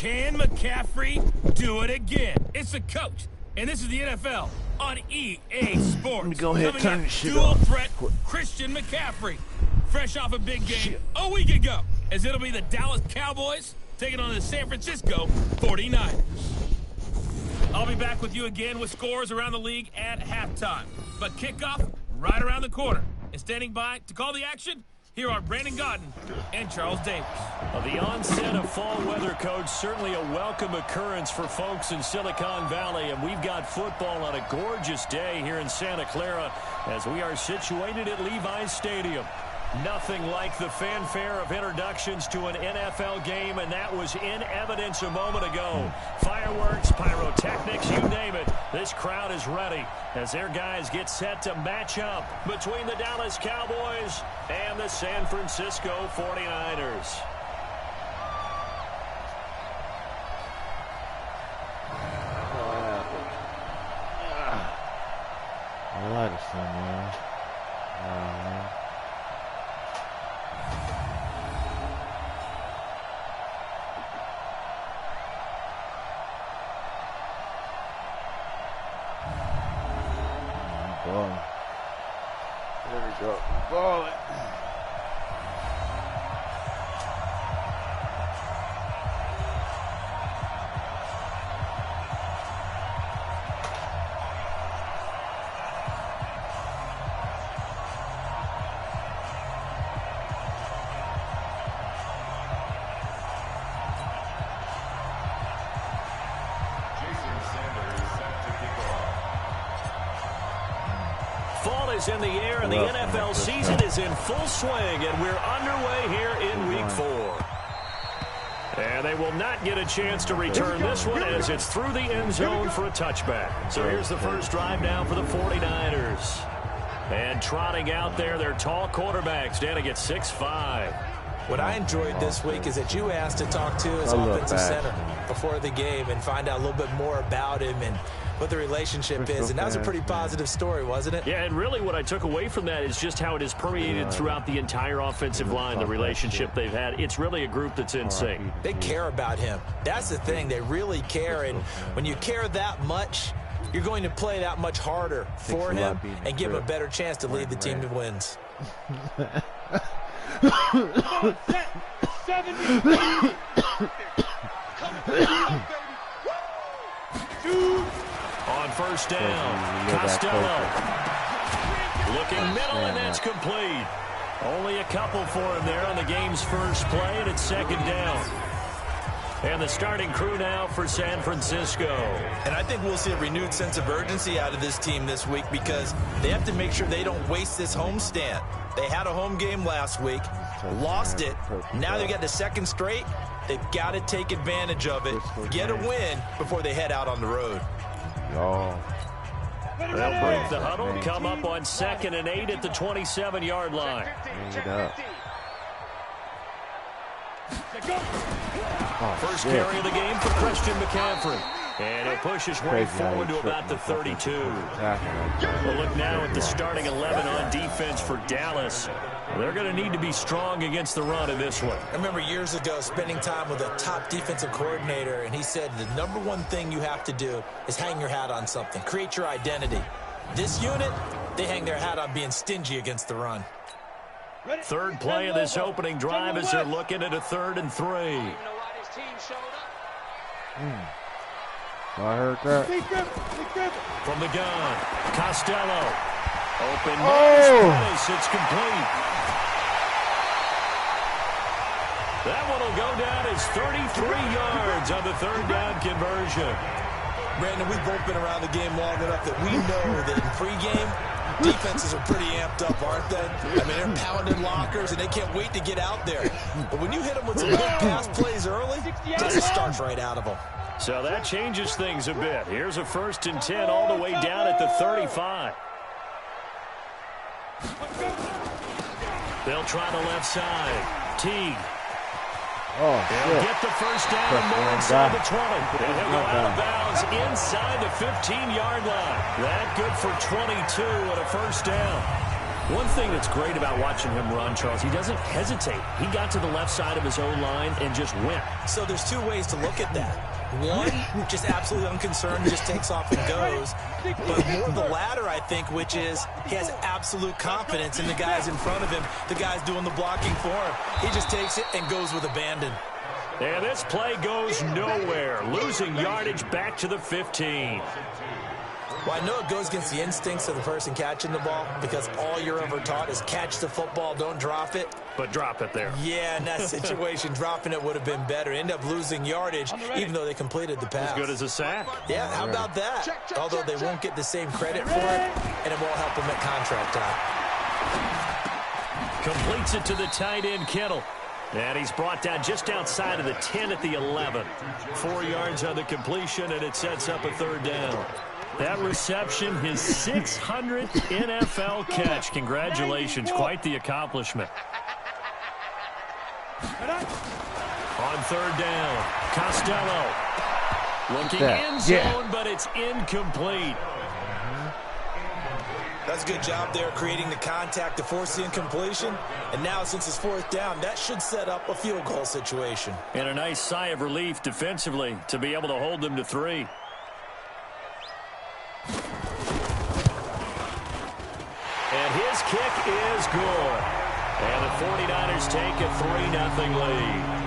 Can McCaffrey do it again? It's the coach, and this is the NFL on EA Sports. Let me go ahead and turn this shit dual off. threat Christian McCaffrey, fresh off a big game a week ago, as it'll be the Dallas Cowboys taking on the San Francisco 49ers. I'll be back with you again with scores around the league at halftime. But kickoff right around the corner. And standing by to call the action, here are Brandon Godden and Charles Davis. The onset of fall weather, Coach, certainly a welcome occurrence for folks in Silicon Valley. And we've got football on a gorgeous day here in Santa Clara as we are situated at Levi's Stadium. Nothing like the fanfare of introductions to an NFL game, and that was in evidence a moment ago. Fireworks, pyrotechnics, you name it. This crowd is ready as their guys get set to match up between the Dallas Cowboys and the San Francisco 49ers. I like it, man. There we go. Ball it. Fall is in the air, and the NFL season is in full swing, and we're underway here in Week 4. And they will not get a chance to return this one as it's through the end zone for a touchback. So here's the first drive down for the 49ers. And trotting out there, their tall quarterbacks standing at 6'5". What I enjoyed this week is that you asked to talk to his offensive center before the game and find out a little bit more about him and what the relationship is. And that was a pretty positive story, wasn't it? Yeah, and really what I took away from that is just how it has permeated throughout the entire offensive line, the relationship they've had. It's really a group that's in sync. They care about him. That's the thing. They really care. And when you care that much, you're going to play that much harder for him and give him a better chance to lead the team to wins. Set, 70. On first down, Costello looking middle, and that's complete. Only a couple for him there on the game's first play, and it's second down. And the starting crew now for San Francisco. And I think we'll see a renewed sense of urgency out of this team this week because they have to make sure they don't waste this homestand. They had a home game last week, lost it. Now they got the second straight. They've got to take advantage of it, get a win before they head out on the road. They'll break the huddle, come up on 2nd and 8 at the 27-yard line. First carry of the game for Christian McCaffrey. And he'll push his way forward to about the 32. We'll look now at the starting 11 on defense for Dallas. They're going to need to be strong against the run in this one. I remember years ago spending time with a top defensive coordinator, and he said the number one thing you have to do is hang your hat on something, create your identity. This unit, they hang their hat on being stingy against the run. Third play of this opening drive as they're looking at a 3rd and 3. I heard that. From the gun, Costello. Open pass, it's complete. That one will go down as 33 yards on the 3rd down conversion. Brandon, we've both been around the game long enough that we know that in pregame, defenses are pretty amped up, aren't they? I mean, they're pounding lockers, and they can't wait to get out there. But when you hit them with some big pass plays early, it just starts right out of them. So that changes things a bit. Here's a 1st and 10 all the way down at the 35. They'll try the left side. Teague. He'll get the first down and more inside the 20. And he'll go out of bounds inside the 15-yard line. That good for 22 and a first down. One thing that's great about watching him run, Charles, he doesn't hesitate. He got to the left side of his own line and just went. So there's two ways to look at that. One, just absolutely unconcerned, just takes off and goes. But more the latter, I think, which is he has absolute confidence in the guys in front of him, the guys doing the blocking for him. He just takes it and goes with abandon. And this play goes nowhere, losing yardage back to the 15. Well, I know it goes against the instincts of the person catching the ball because all you're ever taught is catch the football, don't drop it. But drop it there. Yeah, in that situation, dropping it would have been better. End up losing yardage, even though they completed the pass. As good as a sack. Yeah, how about that? Although they won't get the same credit for it, and it won't help them at contract time. Completes it to the tight end, Kittle. And he's brought down just outside of the 10 at the 11. 4 yards on the completion, and it sets up a third down. That reception, his 600th NFL catch. Congratulations, quite the accomplishment. On third down, Costello. Looking end zone, but it's incomplete. That's a good job there creating the contact to force the incompletion. And now since it's fourth down, that should set up a field goal situation. And a nice sigh of relief defensively to be able to hold them to 3. And his kick is good. And the 49ers take a 3-0 lead.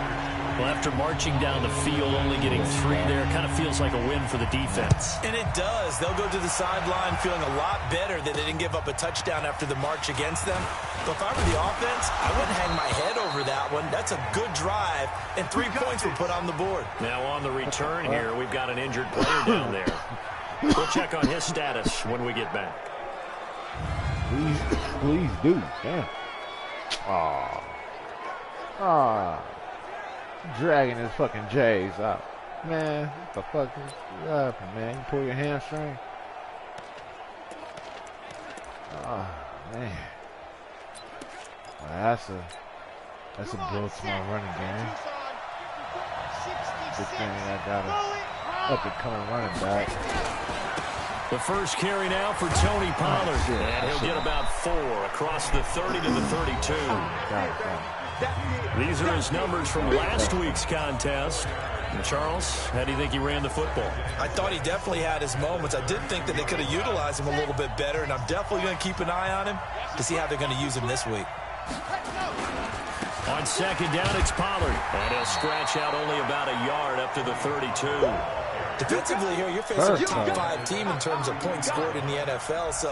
Well, after marching down the field, only getting 3 there, kind of feels like a win for the defense. And it does. They'll go to the sideline feeling a lot better that they didn't give up a touchdown after the march against them. But if I were the offense, I wouldn't hang my head over that one. That's a good drive, and 3 points were put on the board. Now on the return here, we've got an injured player down there. We'll check on his status when we get back. Please do. Damn. Dragging his fucking J's out. Man, what the fuck is happening, man? You pull your hamstring? Oh, man. Well, that's a blow to my running game. Good thing I got a up-and-coming running back. The first carry now for Tony Pollard. And he'll get about 4 across the 30 to the 32. Got it. These are his numbers from last week's contest. And Charles, how do you think he ran the football? I thought he definitely had his moments. I did think that they could have utilized him a little bit better, and I'm definitely going to keep an eye on him to see how they're going to use him this week. On second down, it's Pollard. And he'll scratch out only about a yard up to the 32. Defensively here, you're facing a top 5 team in terms of points scored in the NFL. So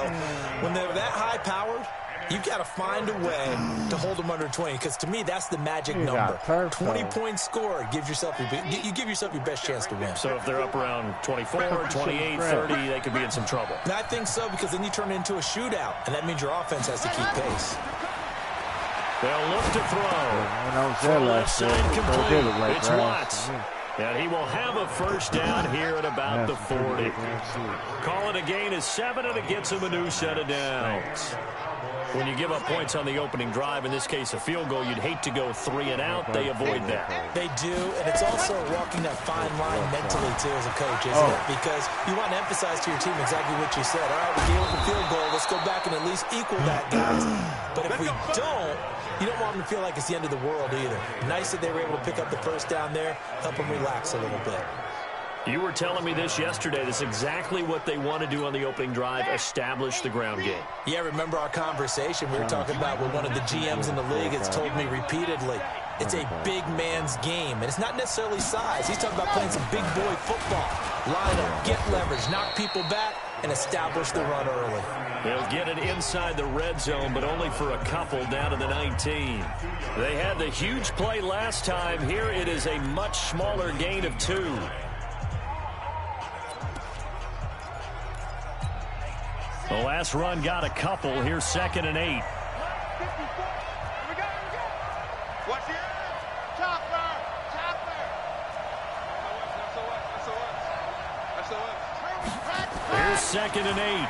when they're that high-powered, you've got to find a way to hold them under 20, because to me, that's the magic number. 20 points scored, you give yourself your best chance to win. So if they're up around 24, 28, 30, they could be in some trouble. And I think so, because then you turn it into a shootout, and that means your offense has to keep pace. They'll look to throw. From left side complete. It's Watts. And he will have a first down here at about the 40. Call it a gain of 7, and it gets him a new set of downs. When you give up points on the opening drive, in this case a field goal, you'd hate to go 3 and out. They avoid that. They do, and it's also walking that fine line mentally, too, as a coach, isn't it? Because you want to emphasize to your team exactly what you said. All right, we gave up a field goal. Let's go back and at least equal that, guys. But if we don't, you don't want them to feel like it's the end of the world either. Nice that they were able to pick up the first down there, help them relax a little bit. You were telling me this yesterday. This is exactly what they want to do on the opening drive, establish the ground game. Yeah, remember our conversation. We were talking about what one of the GMs in the league has told me repeatedly. It's a big man's game, and it's not necessarily size. He's talking about playing some big boy football. Line up, get leverage, knock people back, and establish the run early. They'll get it inside the red zone, but only for a couple down to the 19. They had the huge play last time. Here it is a much smaller gain of 2. The last run got a couple. Here's 2nd and 8. Here's 2nd and 8.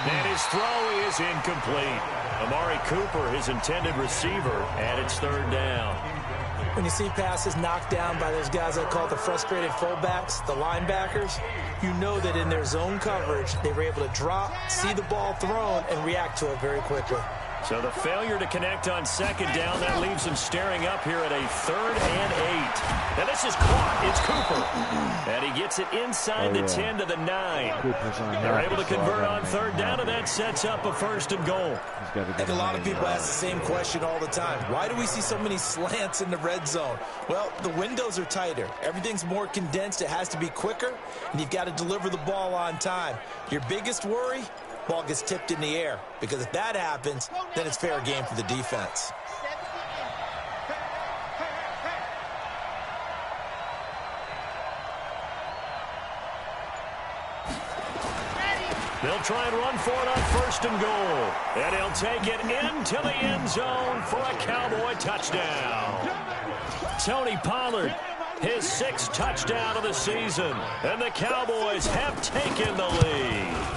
And his throw is incomplete. Amari Cooper, his intended receiver, and it's 3rd down. When you see passes knocked down by those guys I call the frustrated fullbacks, the linebackers, you know that in their zone coverage, they were able to drop, see the ball thrown, and react to it very quickly. So the failure to connect on second down, that leaves him staring up here at a 3rd and 8. Now this is caught. It's Cooper. And he gets it inside the 10 to the 9. They're able to convert on 3rd down, and that sets up a 1st and goal. And a lot of people ask the same question all the time. Why do we see so many slants in the red zone? Well, the windows are tighter. Everything's more condensed. It has to be quicker, and you've got to deliver the ball on time. Your biggest worry? Ball gets tipped in the air, because if that happens, then it's fair game for the defense. They'll try and run for it on 1st and goal. And he'll take it into the end zone for a Cowboy touchdown. Tony Pollard, his 6th touchdown of the season. And the Cowboys have taken the lead.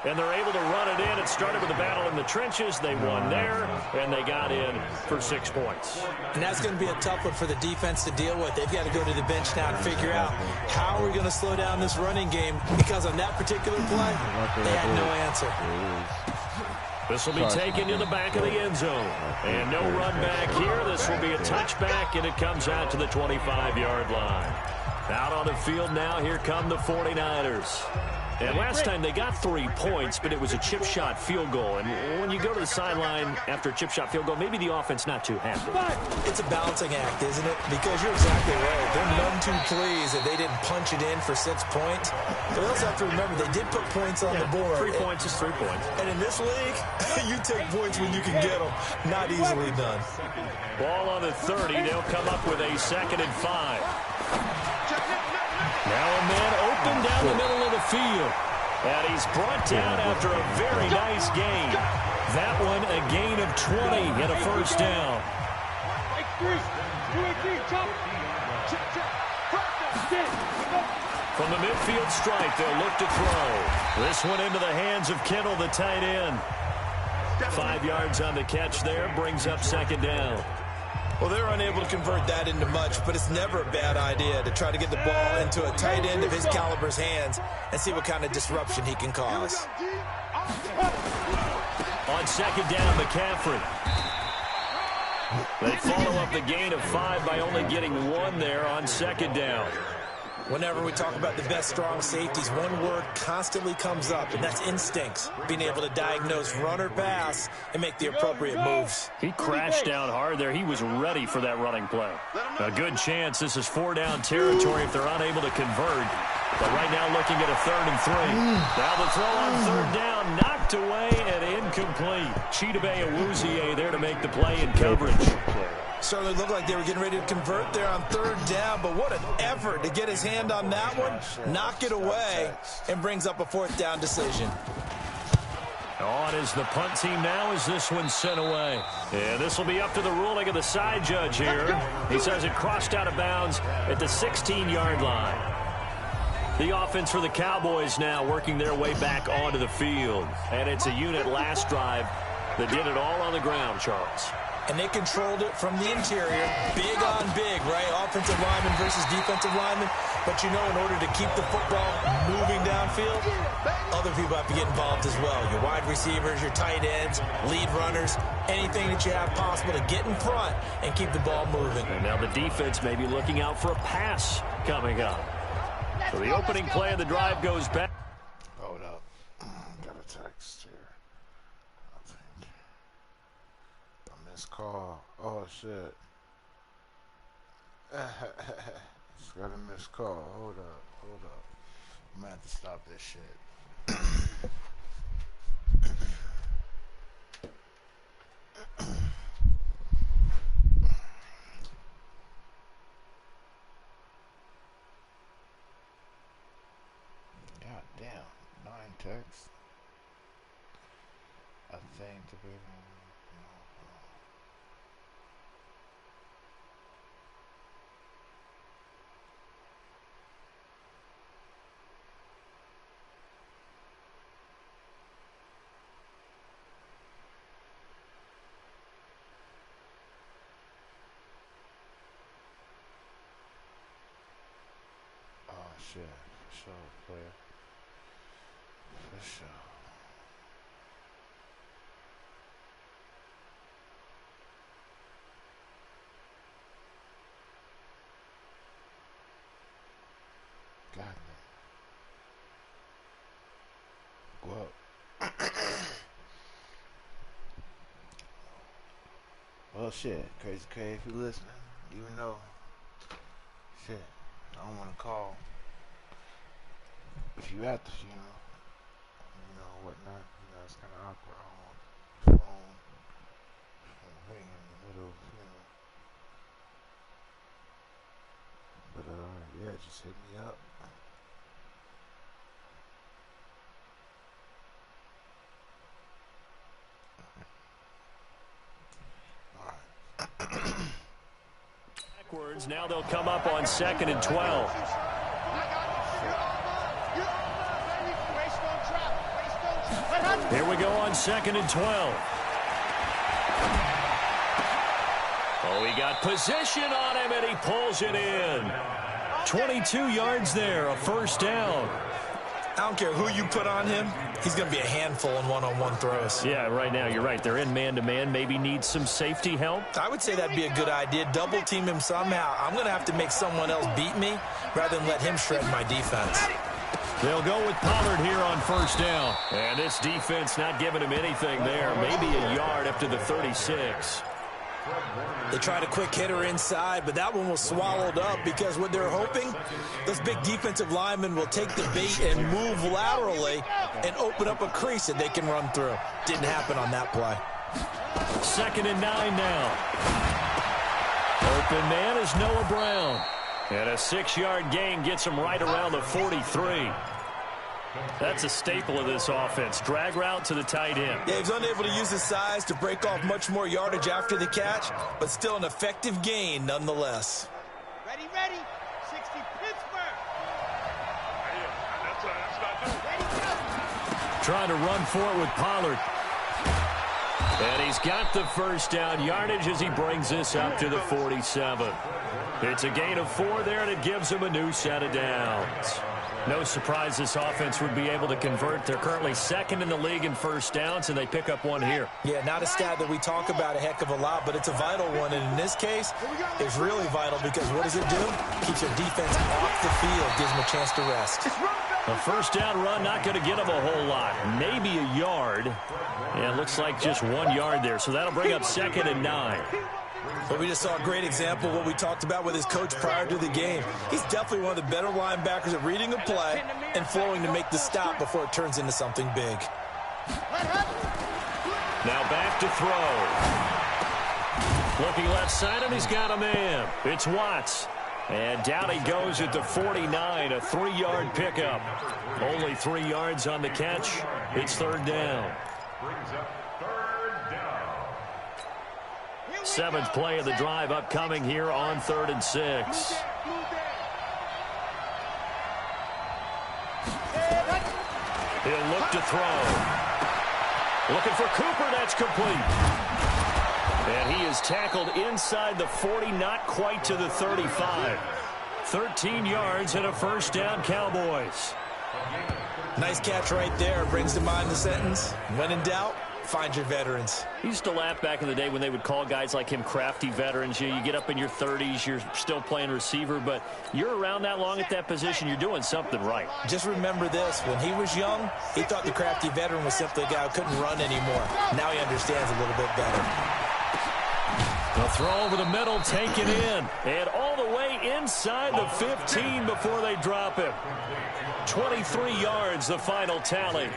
And they're able to run it in. It started with a battle in the trenches. They won there, and they got in for 6 points. And that's going to be a tough one for the defense to deal with. They've got to go to the bench now and figure out how we're going to slow down this running game, because on that particular play, they had no answer. This will be taken to the back of the end zone. And no run back here. This will be a touchback, and it comes out to the 25-yard line. Out on the field now, here come the 49ers. And last time they got 3 points, but it was a chip shot field goal. And when you go to the sideline after a chip shot field goal, maybe the offense not too happy. It's a balancing act, isn't it? Because you're exactly right. They're none too pleased that they didn't punch it in for 6 points. But we also have to remember they did put points on the board. 3 points is 3 points. And in this league, you take points when you can get them. Not easily done. Ball on the 30. They'll come up with a 2nd and 5. Now a man open down the middle of the field. And he's brought down after a very nice gain. That one a gain of 20 and a 1st down. From the midfield stripe, they'll look to throw. This one into the hands of Kittle, the tight end. 5 yards on the catch there, brings up 2nd down. Well, they're unable to convert that into much, but it's never a bad idea to try to get the ball into a tight end of his caliber's hands and see what kind of disruption he can cause. On 2nd down, McCaffrey. They follow up the gain of 5 by only getting 1 there on 2nd down. Whenever we talk about the best strong safeties, one word constantly comes up, and that's instincts. Being able to diagnose run or pass and make the appropriate moves. He crashed down hard there. He was ready for that running play. A good chance this is 4 down territory if they're unable to convert. But right now looking at a 3rd and 3. Now the throw on 3rd down, knocked away and incomplete. Chidobe Awuzie there to make the play in coverage. Certainly looked like they were getting ready to convert there on 3rd down, but what an effort to get his hand on that one, knock it away, and brings up a 4th down decision. On is the punt team now as this one's sent away. And this will be up to the ruling of the side judge here. He says it crossed out of bounds at the 16-yard line. The offense for the Cowboys now working their way back onto the field. And it's a unit last drive that did it all on the ground, Charles. And they controlled it from the interior. Big on big, right? Offensive lineman versus defensive lineman. But you know, in order to keep the football moving downfield, other people have to get involved as well. Your wide receivers, your tight ends, lead runners, anything that you have possible to get in front and keep the ball moving. And now the defense may be looking out for a pass coming up. So the opening play of the drive goes back. Hold up. Got a text here. I think. A missed call. Oh, shit. Just got a missed call. Hold up. Hold up. I'm going to have to stop this shit. God damn. 9 texts. A thing to be... shit. For sure, player. For sure. God damn. Go up. Well, shit. Crazy K, if you listening, even though, shit, I don't want to call. If you at the funeral, whatnot, it's kind of awkward. I don't want the phone ring in the middle of the funeral. But, yeah, just hit me up. Backwards, now they'll come up on 2nd and 12. Here we go on 2nd and 12. Oh, he got position on him, and he pulls it in. 22 yards there, a first down. I don't care who you put on him. He's going to be a handful in one-on-one throws. Yeah, right now, you're right. They're in man-to-man. Maybe needs some safety help. I would say that'd be a good idea. Double team him somehow. I'm going to have to make someone else beat me rather than let him shred my defense. They'll go with Pollard here on first down. And this defense not giving him anything there. Maybe a yard up to the 36. They tried a quick hitter inside, but that one was swallowed up because what they're hoping, those big defensive linemen will take the bait and move laterally and open up a crease that they can run through. Didn't happen on that play. 2nd and 9 now. Open man is Noah Brown. And a 6-yard gain gets him right around the 43. That's a staple of this offense. Drag route to the tight end. Yeah, he was unable to use his size to break off much more yardage after the catch, but still an effective gain nonetheless. Ready, 60 Pittsburgh. Trying to run for it with Pollard. And he's got the first down yardage as he brings this up to the 47. It's a gain of 4 there, and it gives him a new set of downs. No surprise this offense would be able to convert. They're currently 2nd in the league in first downs, and they pick up one here. Yeah, not a stat that we talk about a heck of a lot, but it's a vital one. And in this case, it's really vital because what does it do? Keeps their defense off the field, gives them a chance to rest. A first down run, not going to get them a whole lot. Maybe a yard. And it looks like just 1 yard there. So that'll bring up 2nd and 9. But we just saw a great example of what we talked about with his coach prior to the game. He's definitely one of the better linebackers at reading a play and flowing to make the stop before it turns into something big. Now back to throw. Looking left side, and he's got a man. It's Watts. And down he goes at the 49, a 3-yard pickup. Only 3 yards on the catch. It's 3rd down. 7th play of the drive upcoming here on 3rd and 6. He'll look to throw. Looking for Cooper, that's complete. And he is tackled inside the 40, not quite to the 35. 13 yards and a first down, Cowboys. Nice catch right there. Brings to mind the sentence, when in doubt, find your veterans. He used to laugh back in the day when they would call guys like him crafty veterans. You get up in your 30s, you're still playing receiver, but you're around that long at that position, you're doing something right. Just remember this, when he was young, he thought the crafty veteran was simply a guy who couldn't run anymore. Now he understands a little bit better. The throw over the middle, taken in, and all the way inside the 15 before they drop him. 23 yards, the final tally.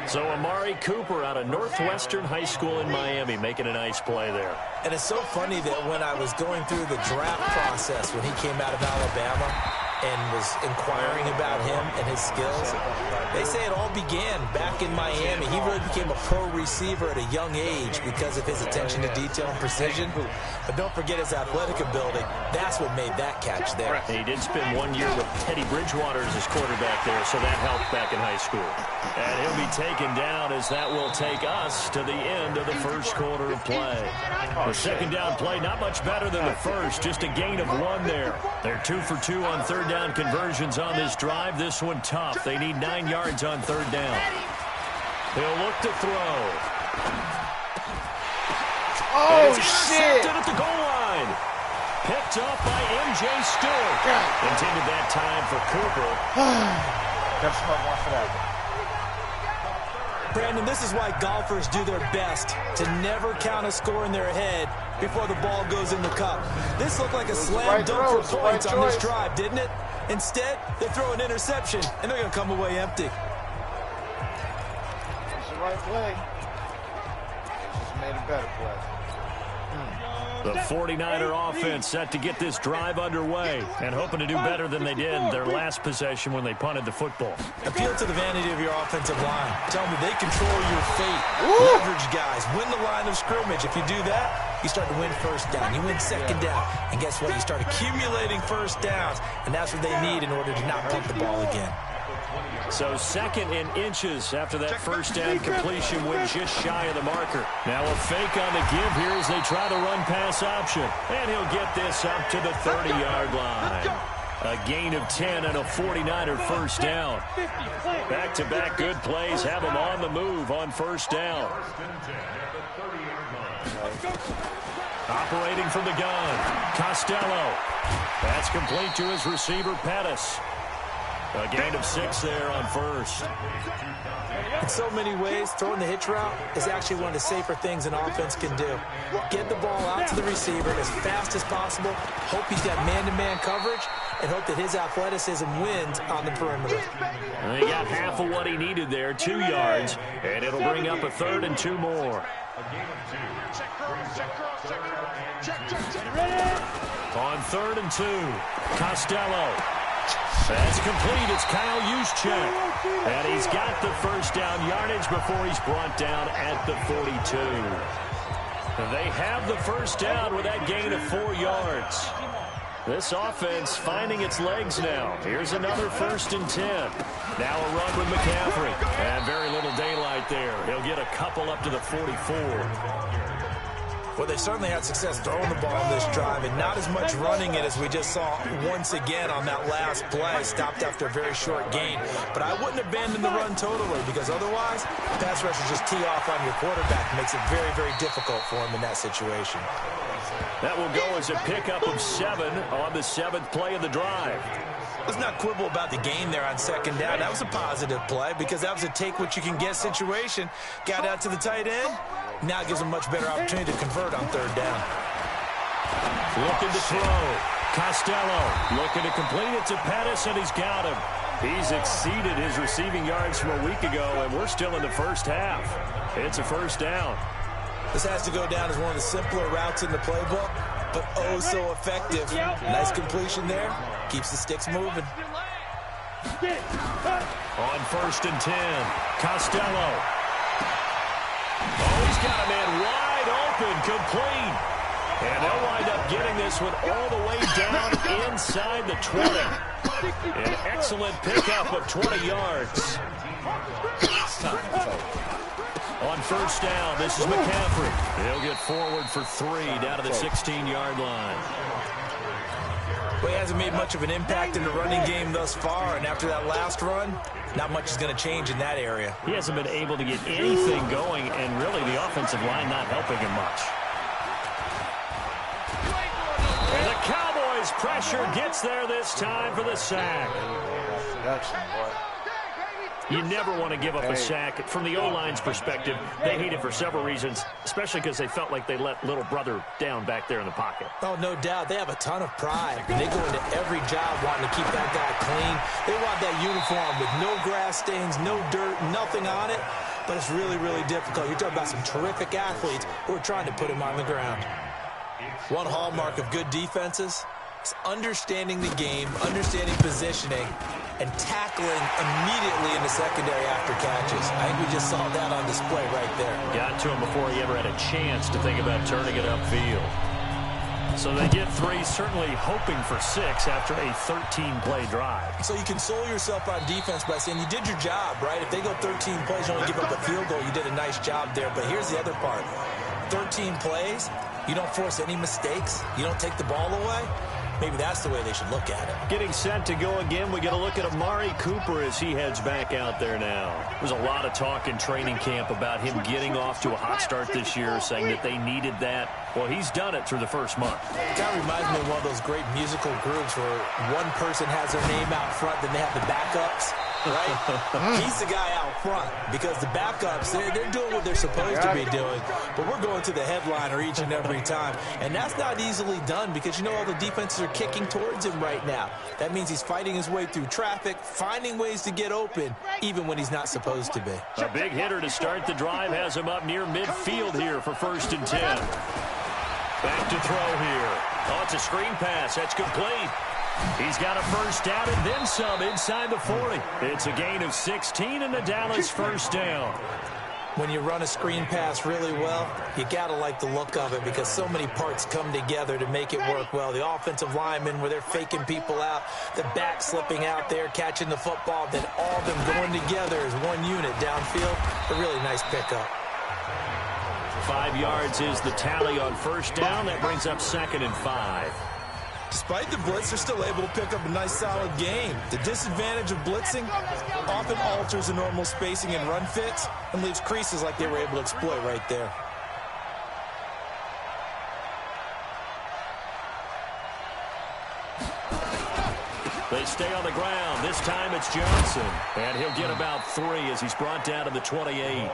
So Amari Cooper out of Northwestern High School in Miami making a nice play there. And it's so funny that when I was going through the draft process when he came out of Alabama and was inquiring about him and his skills, they say it all began back in Miami. He really became a pro receiver at a young age because of his attention to detail and precision. But don't forget his athletic ability. That's what made that catch there. And he did spend 1 year with Teddy Bridgewater as his quarterback there, so that helped back in high school. And he'll be taken down as that will take us to the end of the first quarter of play. The second down play, not much better than the first, just a gain of 1 there. They're 2 for 2 on 3rd down conversions on this drive. This one tough. They need 9 yards on 3rd down. He'll look to throw. Oh, it's shit! intercepted at the goal line. Picked up by M.J. Stewart. Intended that time for Cooper. Got smoke one for that. Brandon, this is why golfers do their best to never count a score in their head before the ball goes in the cup. This looked like a slam dunk for points on this drive, didn't it? Instead, they throw an interception, and they're going to come away empty. It's the right play. They just made a better play. The 49er offense set to get this drive underway and hoping to do better than they did their last possession when they punted the football. Appeal to the vanity of your offensive line. Tell them they control your fate. Leverage guys. Win the line of scrimmage. If you do that, you start to win 1st down. You win 2nd down. And guess what? You start accumulating 1st downs, and that's what they need in order to not punt the ball again. So 2nd and inches after that 1st down completion went just shy of the marker. Now a fake on the give here as they try the run-pass option. And he'll get this up to the 30-yard line. A gain of 10 and a 49er 1st down. Back-to-back good plays have them on the move on 1st down. Operating from the gun, Costello. That's complete to his receiver, Pettis. A gain of 6 there on 1st. In so many ways, throwing the hitch route is actually one of the safer things an offense can do. Get the ball out to the receiver as fast as possible, hope he's got man-to-man coverage, and hope that his athleticism wins on the perimeter. And he got half of what he needed there, 2 yards, and it'll bring up a 3rd and 2 more. On 3rd and 2, Costello. That's complete. It's Kyle Juszczyk. And he's got the 1st down yardage before he's brought down at the 42. They have the 1st down with that gain of 4 yards. This offense finding its legs now. Here's another 1st and 10. Now a run with McCaffrey. And very little daylight there. He'll get a couple up to the 44. Well, they certainly had success throwing the ball on this drive and not as much running it as we just saw once again on that last play. Stopped after a very short gain. But I wouldn't abandon the run totally because otherwise, pass rushers just tee off on your quarterback. It makes it very, very difficult for him in that situation. That will go as a pickup of 7 on the 7th play of the drive. Let's not quibble about the gain there on 2nd down. That was a positive play because that was a take-what-you-can-get situation. Got out to the tight end. Now it gives them much better opportunity to convert on 3rd down. Looking to throw. Costello looking to complete it to Pettis, and he's got him. He's exceeded his receiving yards from a week ago, and we're still in the 1st half. It's a 1st down. This has to go down as one of the simpler routes in the playbook, but oh so effective. Nice completion there. Keeps the sticks moving. On 1st and 10, Costello. Oh, he's got a man wide open, complete. And they'll wind up getting this one all the way down inside the 20. An excellent pickup of 20 yards. On 1st down, this is McCaffrey. He'll get forward for 3 down to the 16-yard line. Well, he hasn't made much of an impact in the running game thus far, and after that last run, not much is going to change in that area. He hasn't been able to get anything going, and really the offensive line not helping him much. And the Cowboys' pressure gets there this time for the sack. You never want to give up a sack. From the O-line's perspective, they hate it for several reasons, especially because they felt like they let little brother down back there in the pocket. Oh, no doubt. They have a ton of pride. And they go into every job wanting to keep that guy clean. They want that uniform with no grass stains, no dirt, nothing on it. But it's really, really difficult. You're talking about some terrific athletes who are trying to put him on the ground. One hallmark of good defenses is understanding the game, understanding positioning, and tackling immediately in the secondary after catches. I think we just saw that on display right there. Got to him before he ever had a chance to think about turning it upfield. So they get 3, certainly hoping for 6 after a 13-play drive. So you console yourself on defense by saying you did your job, right? If they go 13 plays, you only give up a field goal, you did a nice job there. But here's the other part. 13 plays, you don't force any mistakes, you don't take the ball away. maybe that's the way they should look at it. Getting set to go again, we get a look at Amari Cooper as he heads back out there now. There's a lot of talk in training camp about him getting off to a hot start this year, saying that they needed that. Well, he's done it through the first month. That reminds me of one of those great musical groups where one person has their name out front, then they have the backups, right? He's the guy out front because the backups, they're doing what they're supposed to be doing, but we're going to the headliner each and every time, and that's not easily done because, you know, all the defenses are kicking towards him right now. That means he's fighting his way through traffic, finding ways to get open, even when he's not supposed to be. A big hitter to start the drive has him up near midfield here for 1st and 10. Back to throw here. Oh, it's a screen pass. That's complete. He's got a first down and then some inside the 40. It's a gain of 16 and the Dallas first down. When you run a screen pass really well, you got to like the look of it because so many parts come together to make it work well. The offensive linemen, where they're faking people out, the back slipping out there, catching the football, then all of them going together as one unit downfield. A really nice pickup. 5 yards is the tally on first down. That brings up 2nd and 5. Despite the blitz, they're still able to pick up a nice, solid game. The disadvantage of blitzing often alters the normal spacing and run fits and leaves creases like they were able to exploit right there. They stay on the ground. This time it's Johnson. And he'll get about 3 as he's brought down to the 28.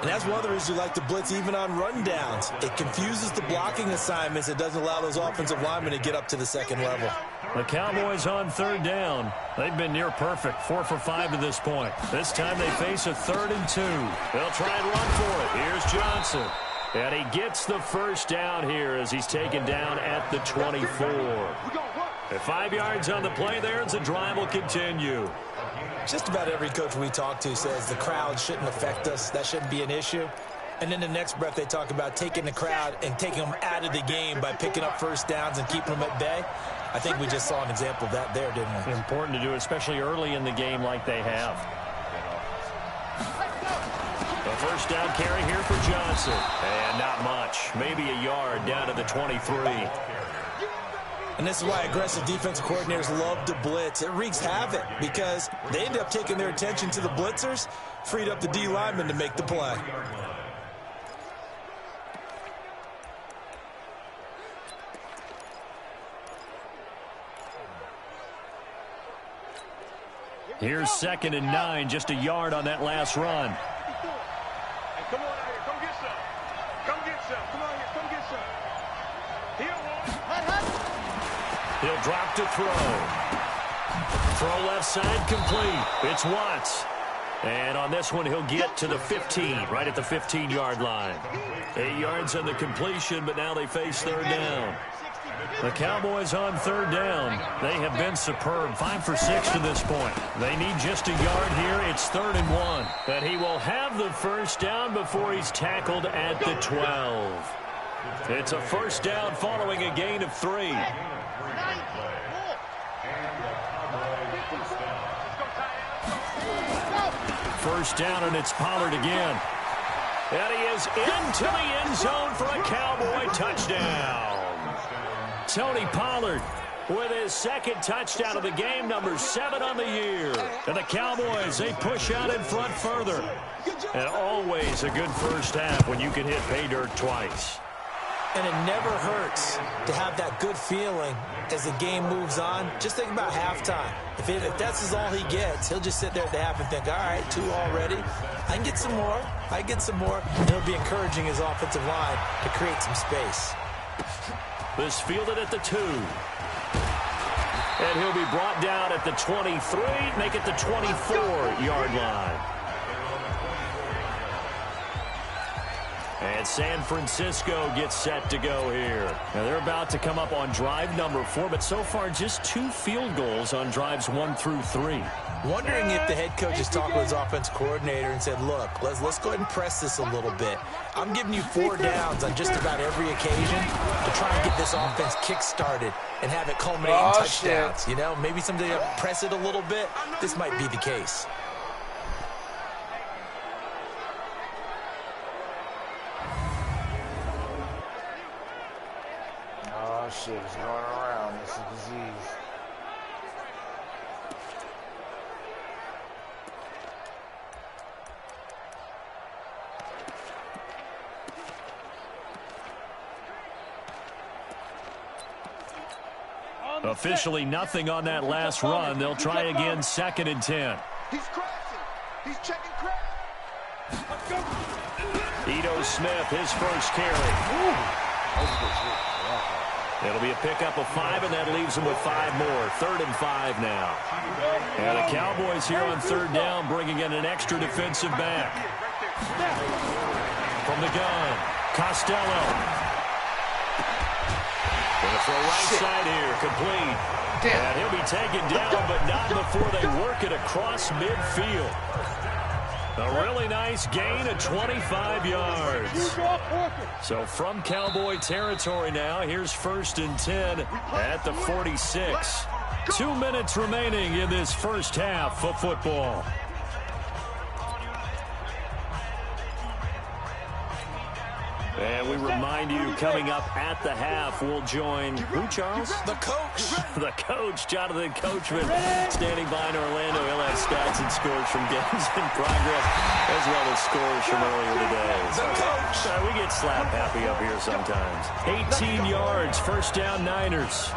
And that's one of the reasons you like to blitz even on rundowns. It confuses the blocking assignments. It doesn't allow those offensive linemen to get up to the second level. The Cowboys on 3rd down. They've been near perfect, 4 for 5 to this point. This time they face a 3rd and 2. They'll try and run for it. Here's Johnson. And he gets the first down here as he's taken down at the 24. At 5 yards on the play there as the drive will continue. Just about every coach we talk to says the crowd shouldn't affect us. That shouldn't be an issue. And then the next breath they talk about taking the crowd and taking them out of the game by picking up first downs and keeping them at bay. I think we just saw an example of that there, didn't we? Important to do, especially early in the game like they have. A first down carry here for Johnson. And not much. Maybe a yard down to the 23. And this is why aggressive defensive coordinators love to blitz. It wreaks havoc because they end up taking their attention to the blitzers, freed up the D lineman to make the play. Here's 2nd and 9, just a yard on that last run. Hey, come on out here. Come get some. Come get some. Come on here. Come get some. He'll drop to throw. Throw left side complete. It's Watts. And on this one, he'll get to the 15, right at the 15-yard line. 8 yards on the completion, but now they face 3rd down. The Cowboys on 3rd down. They have been superb, 5 for 6 to this point. They need just a yard here. It's 3rd and 1. And he will have the first down before he's tackled at the 12. It's a first down following a gain of 3. First down, and it's Pollard again. And he is into the end zone for a Cowboy touchdown. Tony Pollard with his 2nd touchdown of the game, number 7 on the year. And the Cowboys, they push out in front further. And always a good first half when you can hit pay dirt twice. And it never hurts to have that good feeling as the game moves on. Just think about halftime. If that's all he gets, he'll just sit there at the half and think, all right, 2 already. I can get some more. I can get some more. And he'll be encouraging his offensive line to create some space. This fielded at the 2. And he'll be brought down at the 23, make it the 24-yard line. And San Francisco gets set to go here. Now they're about to come up on drive number 4, but so far just 2 field goals on drives 1 through 3. Wondering if the head coach has talked with his offense coordinator and said, look, let's go ahead and press this a little bit. I'm giving you 4 downs on just about every occasion to try and get this offense kick-started and have it culminate in touchdowns. You know, maybe someday press it a little bit. This might be the case. Oh shit, it's going around. It's a disease. Officially nothing on that last run. They'll try again, 2nd and 10. He's crashing. He's checking crash. Ito Smith, his first carry. It'll be a pickup of 5, and that leaves them with 5 more. 3rd and 5 now. And the Cowboys here on 3rd down, bringing in an extra defensive back. From the gun, Costello. Going to throw right side here, complete. And he'll be taken down, but not before they work it across midfield. A really nice gain of 25 yards. So from Cowboy territory now, here's 1st and 10 at the 46. 2 minutes remaining in this first half of football. And we remind you, coming up at the half, we'll join who, Charles? The coach. The coach, Jonathan Coachman, standing by in Orlando. He'll have stats and scores from games in progress, as well as scores from earlier today. The coach. We get slap happy up here sometimes. 18 yards, 1st down Niners.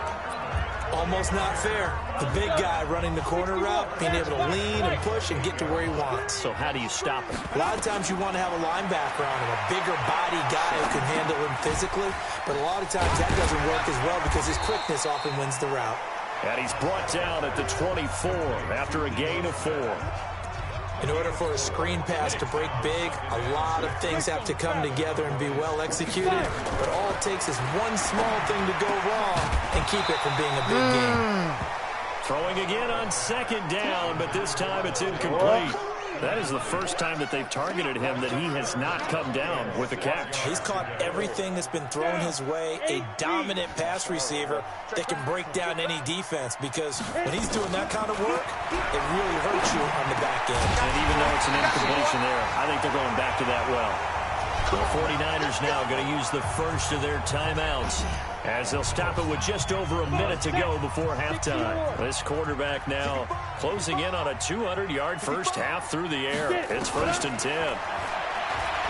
Almost not fair. The big guy running the corner route, being able to lean and push and get to where he wants. So how do you stop him? A lot of times you want to have a linebacker on him, a bigger body guy who can handle him physically. But a lot of times that doesn't work as well because his quickness often wins the route. And he's brought down at the 24 after a gain of 4. In order for a screen pass to break big, a lot of things have to come together and be well executed. But all it takes is one small thing to go wrong and keep it from being a big game. Throwing again on 2nd down, but this time it's incomplete. That is the first time that they've targeted him that he has not come down with a catch. He's caught everything that's been thrown his way, a dominant pass receiver that can break down any defense, because when he's doing that kind of work, it really hurts you on the back end. And even though it's an incompletion there, I think they're going back to that well. The 49ers now going to use the first of their timeouts as they'll stop it with just over a minute to go before halftime. This quarterback now closing in on a 200-yard first half through the air. It's 1st and 10.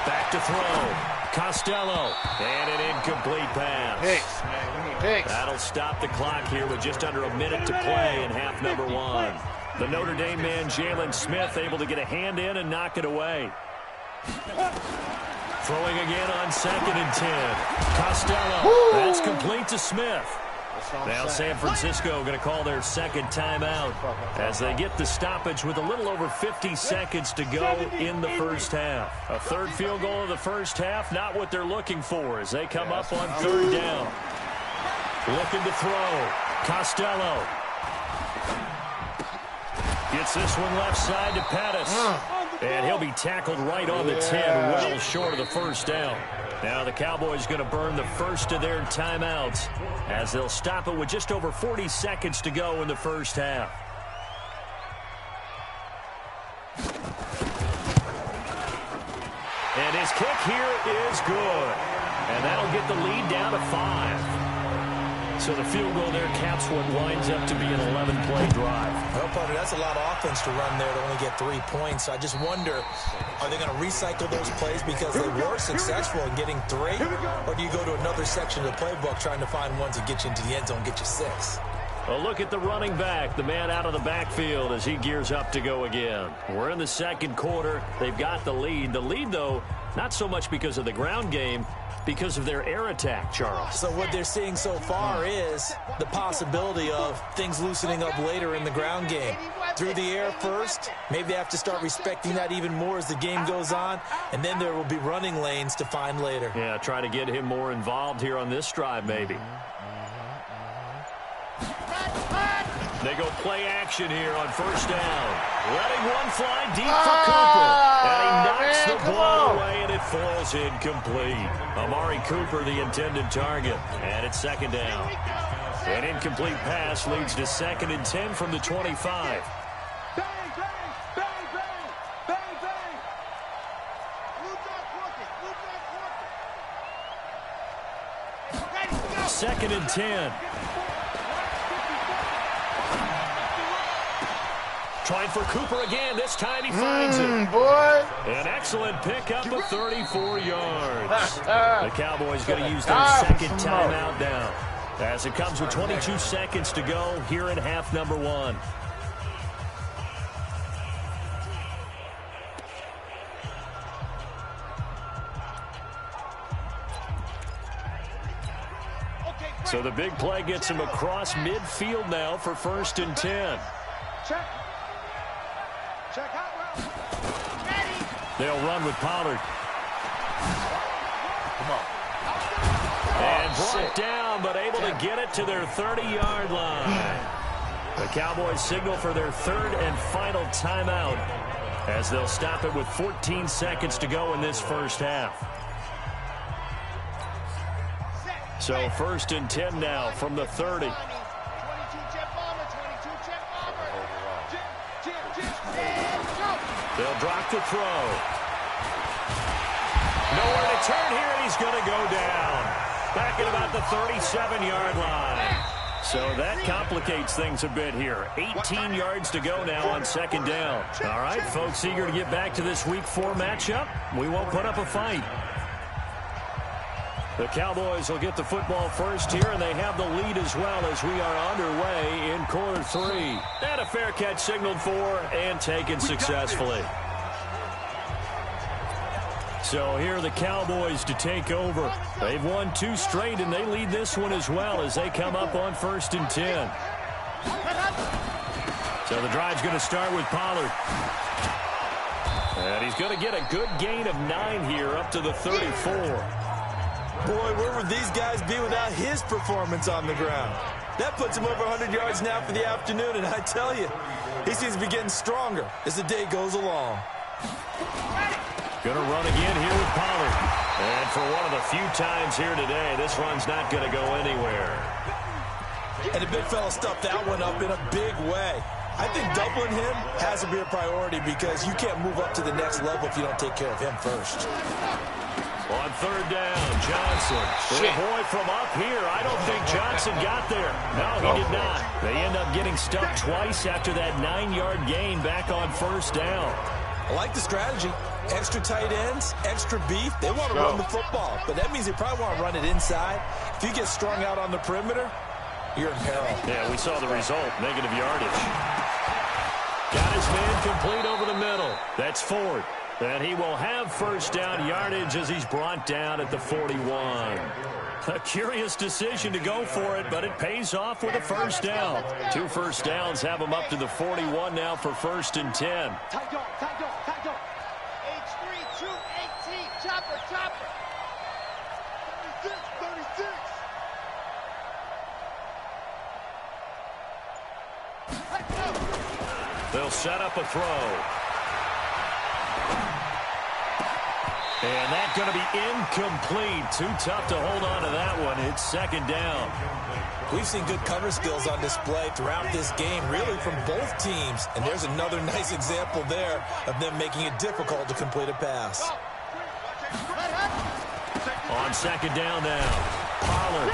Back to throw. Costello. And an incomplete pass. That'll stop the clock here with just under a minute to play in half number 1. The Notre Dame man, Jalen Smith, able to get a hand in and knock it away. Throwing again on 2nd and 10. Costello. Woo! That's complete to Smith. Now San Francisco going to call their 2nd timeout as they get the stoppage with a little over 50 seconds to go in the first half. A 3rd field goal of the first half, not what they're looking for as they come up on 3rd down. Looking to throw. Costello. Gets this one left side to Pettis. And he'll be tackled right on the 10, well short of the first down. Now the Cowboys going to burn the first of their timeouts as they'll stop it with just over 40 seconds to go in the first half. And his kick here is good. And that'll get the lead down to 5. So the field goal there caps what winds up to be an 11-play drive. Well, partner, that's a lot of offense to run there to only get 3 points. I just wonder, are they going to recycle those plays because they were successful in getting 3? Or do you go to another section of the playbook trying to find one to get you into the end zone, get you 6? A look at the running back, the man out of the backfield as he gears up to go again. We're in the 2nd quarter. They've got the lead. The lead, though, not so much because of the ground game, because of their air attack, Charles. So what they're seeing so far is the possibility of things loosening up later in the ground game. Through the air first, maybe they have to start respecting that even more as the game goes on, and then there will be running lanes to find later. Yeah, try to get him more involved here on this drive, maybe. They go play action here on 1st down. Letting one fly deep for Cooper. And he knocks the ball away, and it falls incomplete. Amari Cooper, the intended target. And it's 2nd down. An incomplete pass leads to 2nd and 10 from the 25. Bang, bang, bang, bang, bang, bang. 2nd and 10. Trying for Cooper again. This time he finds it. Boy. An excellent pickup of 34 yards. The Cowboys going to use their second timeout now, as it comes with 22 seconds to go here in half number 1. So the big play gets him across midfield now for 1st and 10. Check. Check out route. They'll run with Pollard. Come on. And brought down, but able to get it to their 30-yard line. The Cowboys signal for their 3rd and final timeout, as they'll stop it with 14 seconds to go in this first half. So 1st and 10 now from the 30. They'll drop the throw. Nowhere to turn here, and he's going to go down. Back at about the 37-yard line. So that complicates things a bit here. 18 yards to go now on 2nd down. All right, folks, eager to get back to this Week 4 matchup. We won't put up a fight. The Cowboys will get the football first here, and they have the lead as well as we are underway in quarter 3. And a fair catch signaled for and taken successfully. So here are the Cowboys to take over. They've won 2 straight, and they lead this one as well as they come up on 1st and 10. So the drive's going to start with Pollard. And he's going to get a good gain of 9 here up to the 34. Boy, where would these guys be without his performance on the ground? That puts him over 100 yards now for the afternoon, and I tell you, he seems to be getting stronger as the day goes along. Going to run again here with Pollard. And for one of the few times here today, this run's not going to go anywhere. And the big fella stuffed that one up in a big way. I think doubling him has to be a priority because you can't move up to the next level if you don't take care of him first. On 3rd down, Johnson. Boy, from up here, I don't think Johnson got there. No, he did not. They end up getting stuck twice after that 9-yard gain back on 1st down. I like the strategy. Extra tight ends, extra beef. They want to run the football, but that means they probably want to run it inside. If you get strung out on the perimeter, you're in peril. Yeah, we saw the result, negative yardage. Got his man complete over the middle. That's Ford. And he will have 1st down yardage as he's brought down at the 41. A curious decision to go for it, but it pays off with a 1st down. 2 first downs have him up to the 41 now for 1st and 10. Tight dog. H3, 218, chopper. 36. They'll set up a throw. And that's going to be incomplete. Too tough to hold on to that one. It's 2nd down. We've seen good cover skills on display throughout this game, really from both teams. And there's another nice example there of them making it difficult to complete a pass. On 2nd down now, Pollard.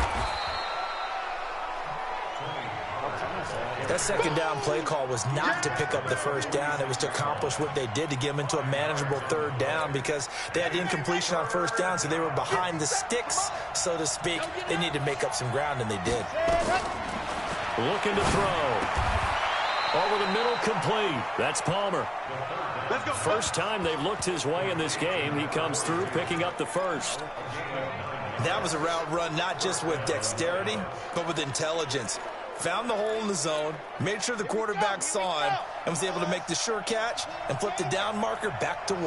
That 2nd down play call was not to pick up the 1st down. It was to accomplish what they did to get them into a manageable 3rd down because they had the incompletion on 1st down, so they were behind the sticks, so to speak. They needed to make up some ground, and they did. Looking to throw. Over the middle, complete. That's Palmer. First time they've looked his way in this game. He comes through picking up the 1st. That was a route run not just with dexterity, but with intelligence. Found the hole in the zone, made sure the quarterback saw him, and was able to make the sure catch and flip the down marker back to 1.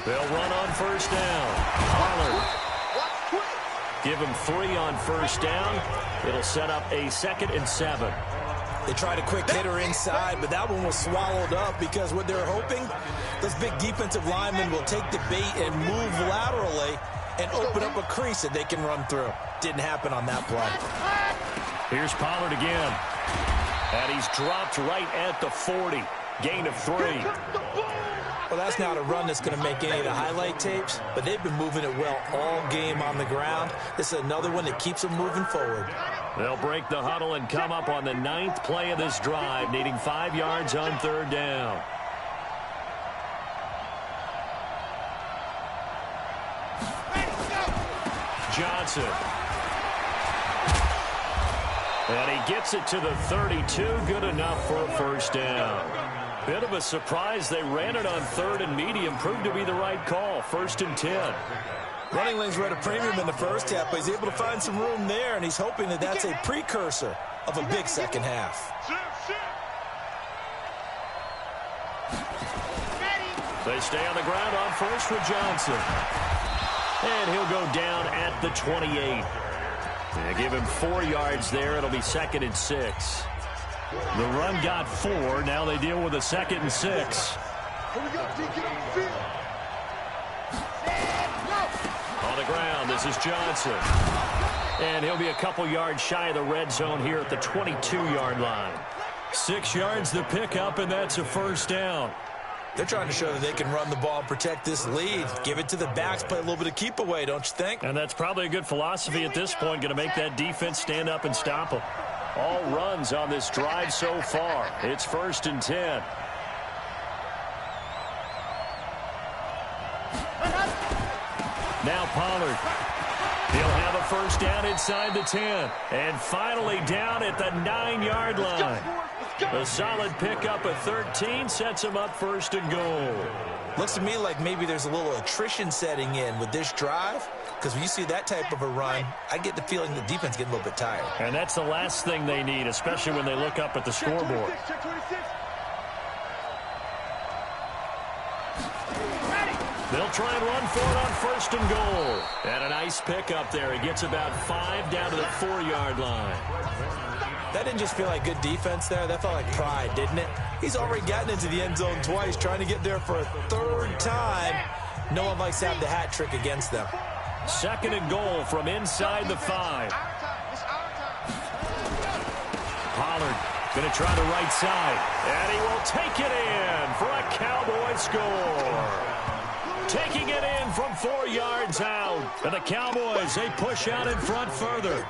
They'll run on 1st down. Pollard. Give him 3 on 1st down. It'll set up a 2nd and 7. They tried a quick hitter inside, but that one was swallowed up because what they're hoping, those big defensive linemen will take the bait and move laterally and open up a crease that they can run through. Didn't happen on that play. Here's Pollard again. And he's dropped right at the 40. Gain of 3. Well, that's not a run that's going to make any of the highlight tapes, but they've been moving it well all game on the ground. This is another one that keeps them moving forward. They'll break the huddle and come up on the 9th play of this drive, needing 5 yards on 3rd down. Johnson. And he gets it to the 32. Good enough for a 1st down. Bit of a surprise. They ran it on 3rd and medium. Proved to be the right call. 1st and 10. Running lanes were at a premium in the first half, but he's able to find some room there, and he's hoping that that's a precursor of a big second half. They stay on the ground on 1st with Johnson. And he'll go down at the 28. They give him 4 yards there. It'll be 2nd and 6. The run got 4. Now they deal with a 2nd and 6. On the ground, this is Johnson. And he'll be a couple yards shy of the red zone here at the 22-yard line. 6 yards the pickup, and that's a 1st down. They're trying to show that they can run the ball and protect this lead. Give it to the backs, play a little bit of keep away, don't you think? And that's probably a good philosophy at this point, going to make that defense stand up and stop them. All runs on this drive so far. It's 1st and 10. Now Pollard. He'll have a 1st down inside the 10. And finally down at the 9-yard line. A solid pickup at 13 sets him up 1st and goal. Looks to me like maybe there's a little attrition setting in with this drive, because when you see that type of a run, I get the feeling the defense getting a little bit tired. And that's the last thing they need, especially when they look up at the scoreboard. They'll try and run for it on 1st and goal. And a nice pickup there. He gets about 5 down to the 4-yard line. That didn't just feel like good defense there. That felt like pride, didn't it? He's already gotten into the end zone twice, trying to get there for a 3rd time. No one likes to have the hat trick against them. 2nd and goal from inside the 5. Pollard going to try the right side. And he will take it in for a Cowboy score. Taking it in from 4 yards out. And the Cowboys, they push out in front further.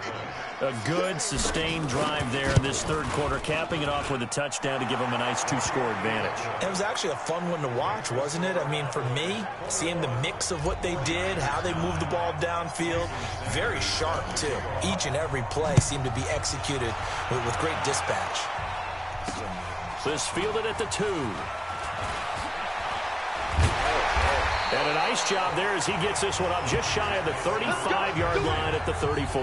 A good, sustained drive there in this 3rd quarter, capping it off with a touchdown to give them a nice 2-score advantage. It was actually a fun one to watch, wasn't it? I mean, for me, seeing the mix of what they did, how they moved the ball downfield, very sharp, too. Each and every play seemed to be executed with great dispatch. This fielded at the 2. And a nice job there as he gets this one up just shy of the 35-yard line at the 34.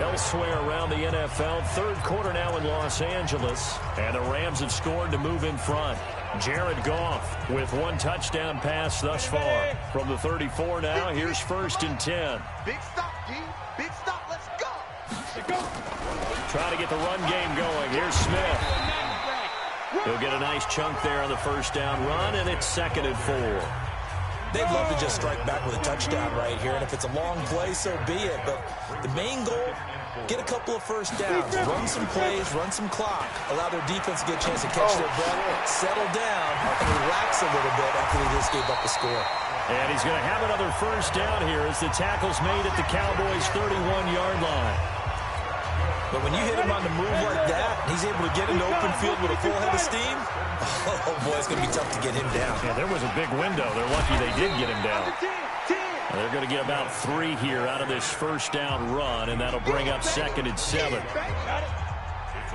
Elsewhere around the NFL, 3rd quarter now in Los Angeles. And the Rams have scored to move in front. Jared Goff with 1 touchdown pass thus far. From the 34 now, here's 1st and 10. Big stop, D. Big stop. Let's go. Let's go. Trying to get the run game going. Here's Smith. He'll get a nice chunk there on the 1st down run, and it's 2nd and 4. They'd love to just strike back with a touchdown right here, and if it's a long play, so be it. But the main goal, get a couple of 1st downs, run some plays, run some clock, allow their defense to get a chance to catch their breath, settle down, and relax a little bit after they just gave up a score. And he's going to have another 1st down here as the tackle's made at the Cowboys' 31-yard line. But when you hit him on the move like that, he's able to get into open field with a full head of steam, oh boy, it's going to be tough to get him down. Yeah, there was a big window. They're lucky they did get him down. And they're going to get about 3 here out of this 1st down run, and that'll bring up 2nd and 7.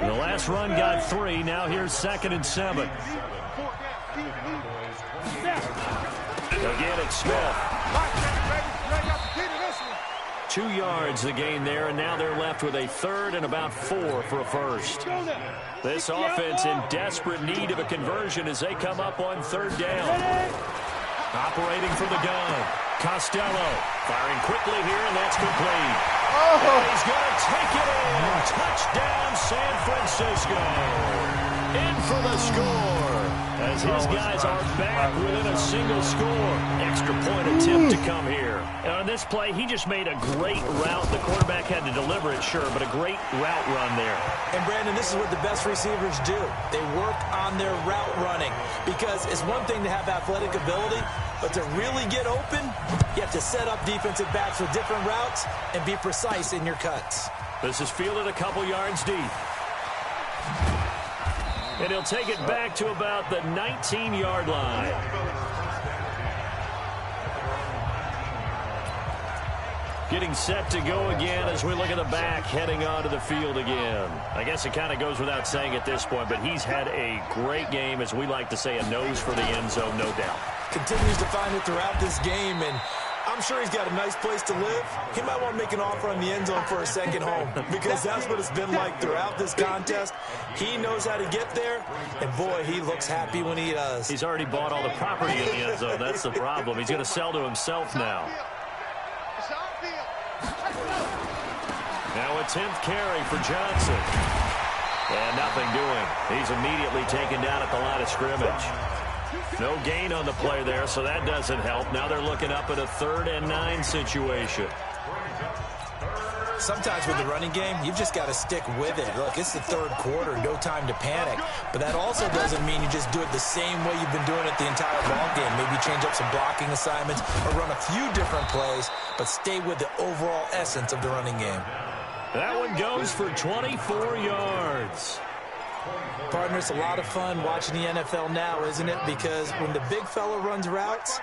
The last run got 3. Now here's 2nd and 7. Again, it's Smith. 2 yards the gain there, and now they're left with a 3rd and about 4 for a 1st. This offense in desperate need of a conversion as they come up on 3rd down. Operating from the gun. Costello firing quickly here, and that's complete. And he's going to take it in. Touchdown, San Francisco. In for the score. As his guys are back within a single score. Extra point attempt to come here. And on this play, he just made a great route. The quarterback had to deliver it, sure, but a great route run there. And, Brandon, this is what the best receivers do. They work on their route running because it's one thing to have athletic ability, but to really get open, you have to set up defensive backs with different routes and be precise in your cuts. This is fielded a couple yards deep. And he'll take it back to about the 19-yard line. Getting set to go again as we look at the back heading onto the field again. I guess it kind of goes without saying at this point, but he's had a great game, as we like to say, a nose for the end zone, no doubt. Continues to find it throughout this game, and I'm sure he's got a nice place to live. He might want to make an offer on the end zone for a second home because that's what it's been like throughout this contest. He knows how to get there, and boy, he looks happy when he does. He's already bought all the property in the end zone. That's the problem. He's going to sell to himself now. Now a 10th carry for Johnson. And nothing doing. He's immediately taken down at the line of scrimmage. No gain on the play there, so that doesn't help. Now they're looking up at a 3rd and 9 situation. Sometimes with the running game, you've just got to stick with it. Look, it's the 3rd quarter, no time to panic. But that also doesn't mean you just do it the same way you've been doing it the entire ball game. Maybe change up some blocking assignments or run a few different plays, but stay with the overall essence of the running game. That one goes for 24 yards. Partner, it's a lot of fun watching the NFL now, isn't it? Because when the big fella runs routes,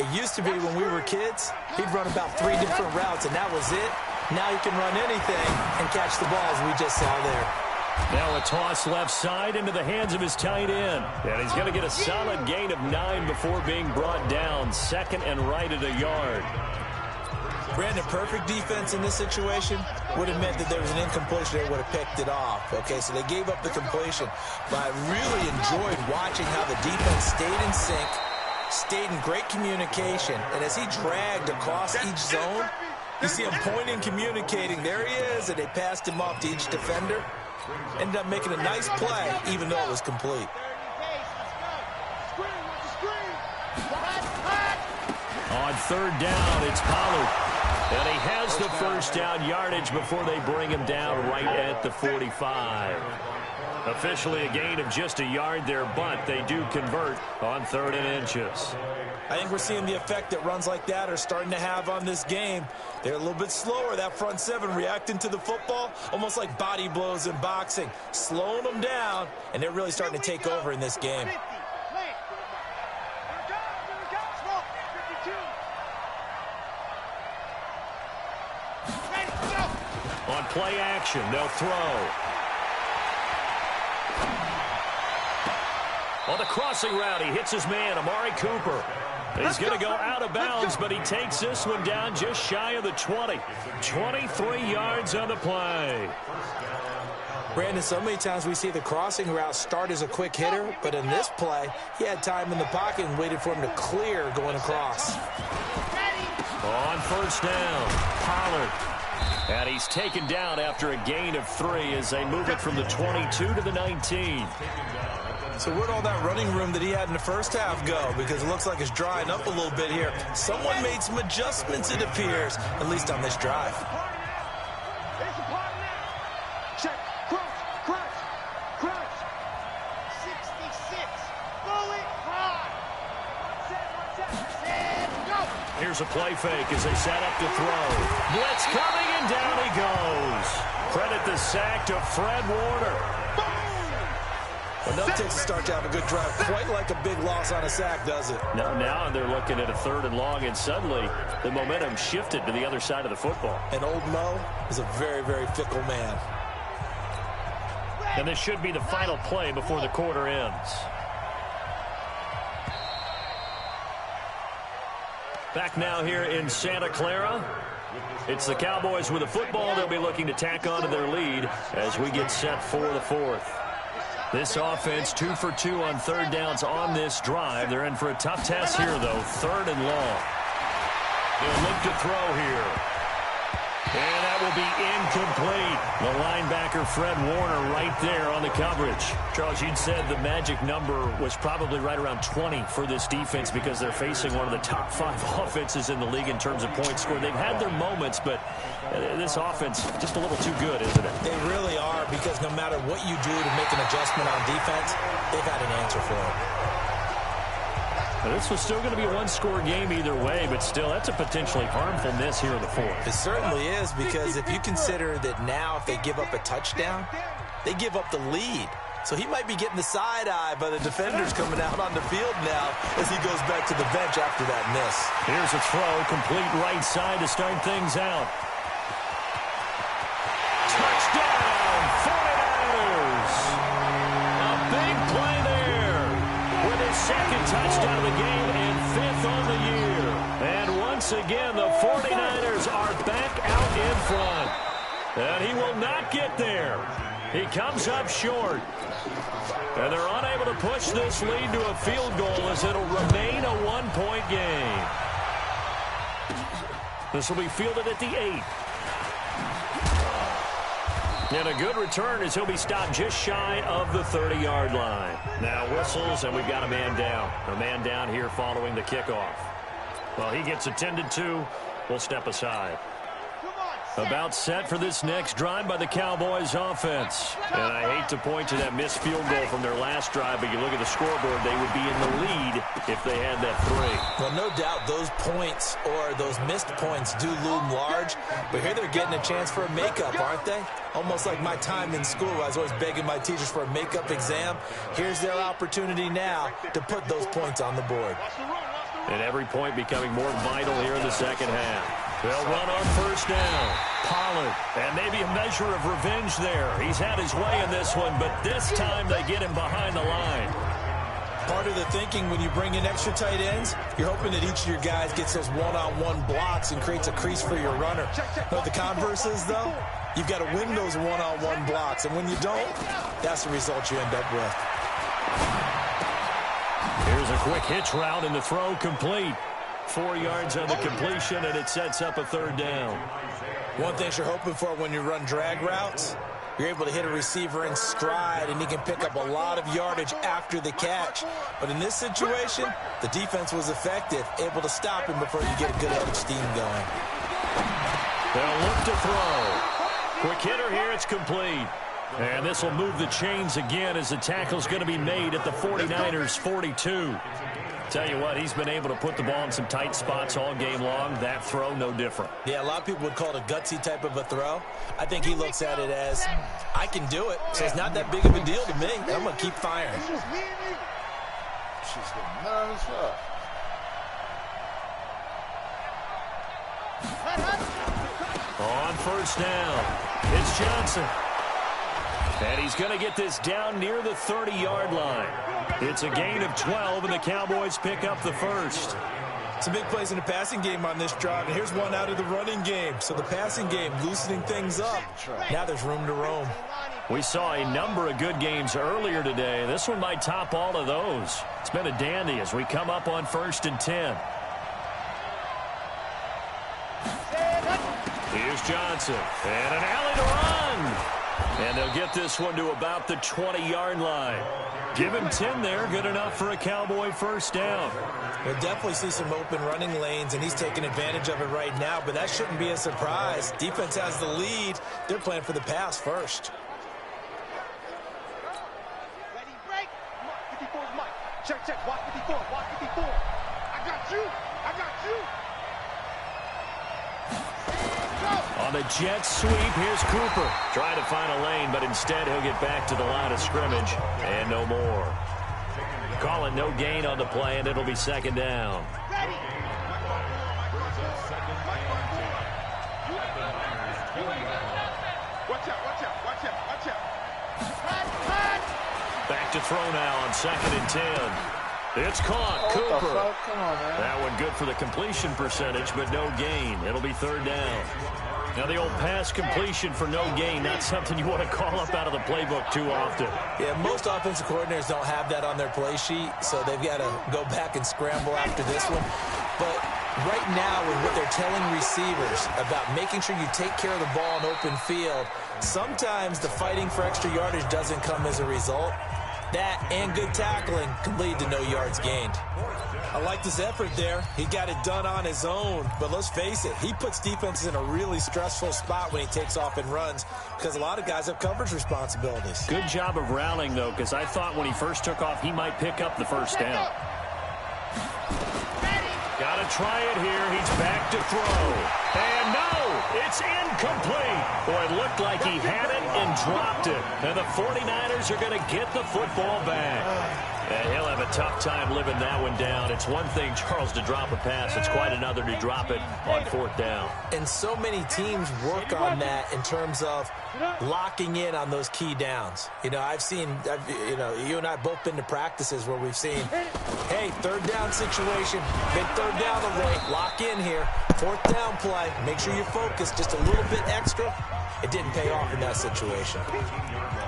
it used to be when we were kids, he'd run about 3 different routes, and that was it. Now he can run anything and catch the balls we just saw there. Now a toss left side into the hands of his tight end. And he's going to get a solid gain of 9 before being brought down. 2nd and right at a yard. Brandon, perfect defense in this situation would have meant that there was an incompletion. They would have picked it off. Okay, so they gave up the completion. But I really enjoyed watching how the defense stayed in sync, stayed in great communication. And as he dragged across each zone, you see him pointing, communicating. There he is, and they passed him off to each defender. Ended up making a nice play, even though it was complete. On 3rd down, it's Pollard. And he has the 1st down yardage before they bring him down right at the 45. Officially a gain of just a yard there, but they do convert on 3rd and inches. I think we're seeing the effect that runs like that are starting to have on this game. They're a little bit slower, that front 7, reacting to the football, almost like body blows in boxing, slowing them down, and they're really starting to take over in this game. On play action, they'll throw. On the crossing route, he hits his man, Amari Cooper. He's going to go out of bounds, but he takes this one down just shy of the 20. 23 yards on the play. Brandon, so many times we see the crossing route start as a quick hitter, but in this play, he had time in the pocket and waited for him to clear going across. On 1st down, Pollard. And he's taken down after a gain of 3 as they move it from the 22 to the 19. So where'd all that running room that he had in the first half go? Because it looks like it's drying up a little bit here. Someone made some adjustments, it appears, at least on this drive. Check. Crunch. 66. Bullet high. Set. Go. Here's a play fake as they set up to throw. Blitz coming, and down he goes. Credit the sack to Fred Warner. Well, no takes a start to have a good drive. Quite like a big loss on a sack, does it? Now they're looking at a 3rd and long, and suddenly the momentum shifted to the other side of the football. And old Mo is a very, very fickle man. And this should be the final play before the quarter ends. Back now here in Santa Clara. It's the Cowboys with the football. They'll be looking to tack on to their lead as we get set for the 4th. This offense 2 for 2 on 3rd downs on this drive. They're in for a tough test here, though. 3rd and long. They'll look to throw here. And that will be incomplete. The linebacker, Fred Warner, right there on the coverage. Charles, you'd said the magic number was probably right around 20 for this defense because they're facing one of the top 5 offenses in the league in terms of points scored. They've had their moments, but this offense just a little too good, isn't it? They really are, because no matter what you do to make an adjustment on defense, they've got an answer for it. Now, this was still going to be a one-score game either way, but still, that's a potentially harmful miss here in the fourth. It certainly is, because if you consider that now if they give up a touchdown, they give up the lead. So he might be getting the side eye by the defenders coming out on the field now as he goes back to the bench after that miss. Here's a throw, complete right side to start things out. Touchdown, 49ers! A big play there with his second touchdown of the game and 5th on the year. And once again, the 49ers are back out in front. And he will not get there. He comes up short. And they're unable to push this lead to a field goal as it'll remain a one-point game. This will be fielded at the 8. And a good return as he'll be stopped just shy of the 30-yard line. Now whistles, and we've got a man down. A man down here following the kickoff. Well, he gets attended to. We'll step aside. About set for this next drive by the Cowboys offense. And I hate to point to that missed field goal from their last drive, but you look at the scoreboard, they would be in the lead if they had that 3. Well, no doubt those points or those missed points do loom large, but here they're getting a chance for a makeup, aren't they? Almost like my time in school, I was always begging my teachers for a makeup exam. Here's their opportunity now to put those points on the board. And every point becoming more vital here in the second half. They'll run on first down. Pollard, and maybe a measure of revenge there. He's had his way in this one, but this time they get him behind the line. Part of the thinking when you bring in extra tight ends, you're hoping that each of your guys gets those one-on-one blocks and creates a crease for your runner. But the converse is, though, you've got to win those one-on-one blocks, and when you don't, that's the result you end up with. Here's a quick hitch route, and the throw complete. 4 yards on the completion, and it sets up a third down. One thing you're hoping for when you run drag routes, you're able to hit a receiver in stride, and he can pick up a lot of yardage after the catch. But in this situation, the defense was effective, able to stop him before you get a good head of steam going. They'll look to throw. Quick hitter here, it's complete. And this will move the chains again as the tackle's going to be made at the 49ers 42. Tell you what, he's been able to put the ball in some tight spots all game long. That throw, no different. Yeah, a lot of people would call it a gutsy type of a throw. I think he looks at it as, I can do it, so it's not that big of a deal to me. I'm going to keep firing. She's getting nervous up. On first down, it's Johnson. And he's going to get this down near the 30-yard line. It's a gain of 12, and the Cowboys pick up the first. Some big plays in the passing game on this drive, and here's one out of the running game. So the passing game loosening things up. Now there's room to roam. We saw a number of good games earlier today. This one might top all of those. It's been a dandy as we come up on 1st and 10. Here's Johnson, and an alley to run. And they'll get this one to about the 20-yard line. Give him 10 there, good enough for a Cowboy first down. We'll definitely see some open running lanes, and he's taking advantage of it right now, but that shouldn't be a surprise. Defense has the lead. They're playing for the pass first. Ready, break. 54's Mike. Check. Watch 54. Watch 54. I got you. On the jet sweep, here's Cooper. Trying to find a lane, but instead he'll get back to the line of scrimmage. And no more. Calling no gain on the play, and it'll be second down. Ready. Watch out. Back to throw now on 2nd and 10. It's caught. Cooper. Come on, man. That one good for the completion percentage, but no gain. It'll be third down. Now the old pass completion for no gain, not something you want to call up out of the playbook too often. Yeah, most offensive coordinators don't have that on their play sheet, so they've got to go back and scramble after this one. But Right now, with what they're telling receivers about making sure you take care of the ball in open field, sometimes the fighting for extra yardage doesn't come as a result. That and good tackling can lead to no yards gained. I like this effort there. He got it done on his own. But let's face it, he puts defenses in a really stressful spot when he takes off and runs because a lot of guys have coverage responsibilities. Good job of rallying, though, because I thought when he first took off, he might pick up the first down. Got to try it here. He's back to throw. And no, it's incomplete. Boy, it looked like he had it and dropped it. And the 49ers are going to get the football back. And he'll have a tough time living that one down. It's one thing, Charles, to drop a pass. It's quite another to drop it on fourth down. And so many teams work on that in terms of locking in on those key downs. You know, you and I both been to practices where we've seen, hey, third down situation, big third down alert, lock in here, fourth down play, make sure you focus just a little bit extra. It didn't pay off in that situation.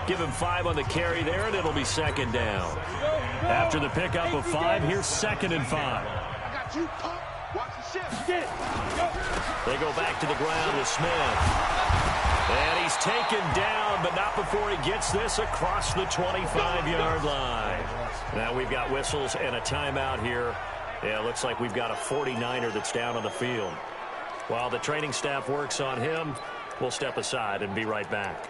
Give him 5 on the carry there, and it'll be second down. After the pickup of 5, here's 2nd and 5. I got you. Watch the shift. Get it. Go. They go back to the ground with Smith. And he's taken down, but not before he gets this across the 25-yard line. Now we've got whistles and a timeout here. Yeah, it looks like we've got a 49er that's down on the field. While the training staff works on him, we'll step aside and be right back.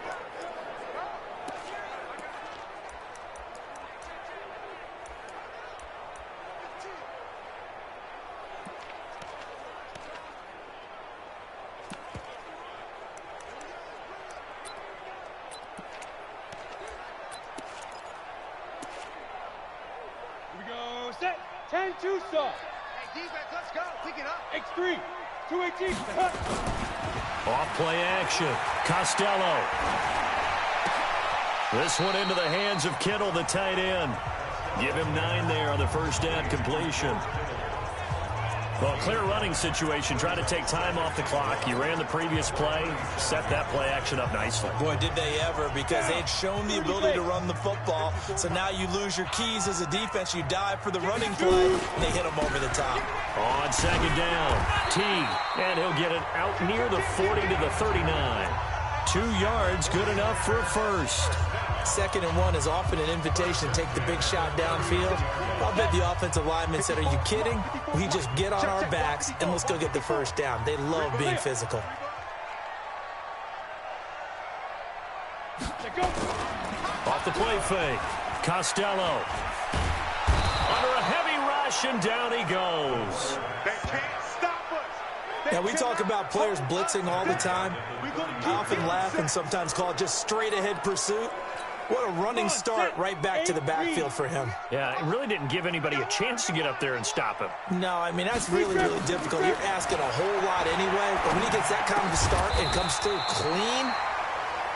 Set. 10-2 stop. Hey, defense, let's go. Pick it up. X3. 218. Cut. Off play action. Costello. This one into the hands of Kittle, the tight end. Give him 9 there on the first down completion. Well, clear running situation. Try to take time off the clock. You ran the previous play. Set that play action up nicely. Boy, did they ever, because they'd shown the ability to run the football. So now you lose your keys as a defense. You dive for the running play, and they hit them over the top. On second down, T, and he'll get it out near the 40 to the 39. 2 yards, good enough for a first. 2nd and 1 is often an invitation to take the big shot downfield. I'll bet the offensive lineman said, are you kidding? We just get on our backs and let's go get the first down. They love being physical. Off the play fake. Costello. Under a heavy rush, and down he goes. They can't stop us. Now, we talk about players blitzing all the time. I often laugh and sometimes call it just straight-ahead pursuit. What a running start right back to the backfield for him. Yeah, it really didn't give anybody a chance to get up there and stop him. No, I mean, that's really, really difficult. You're asking a whole lot anyway, but when he gets that kind of a start and comes through clean,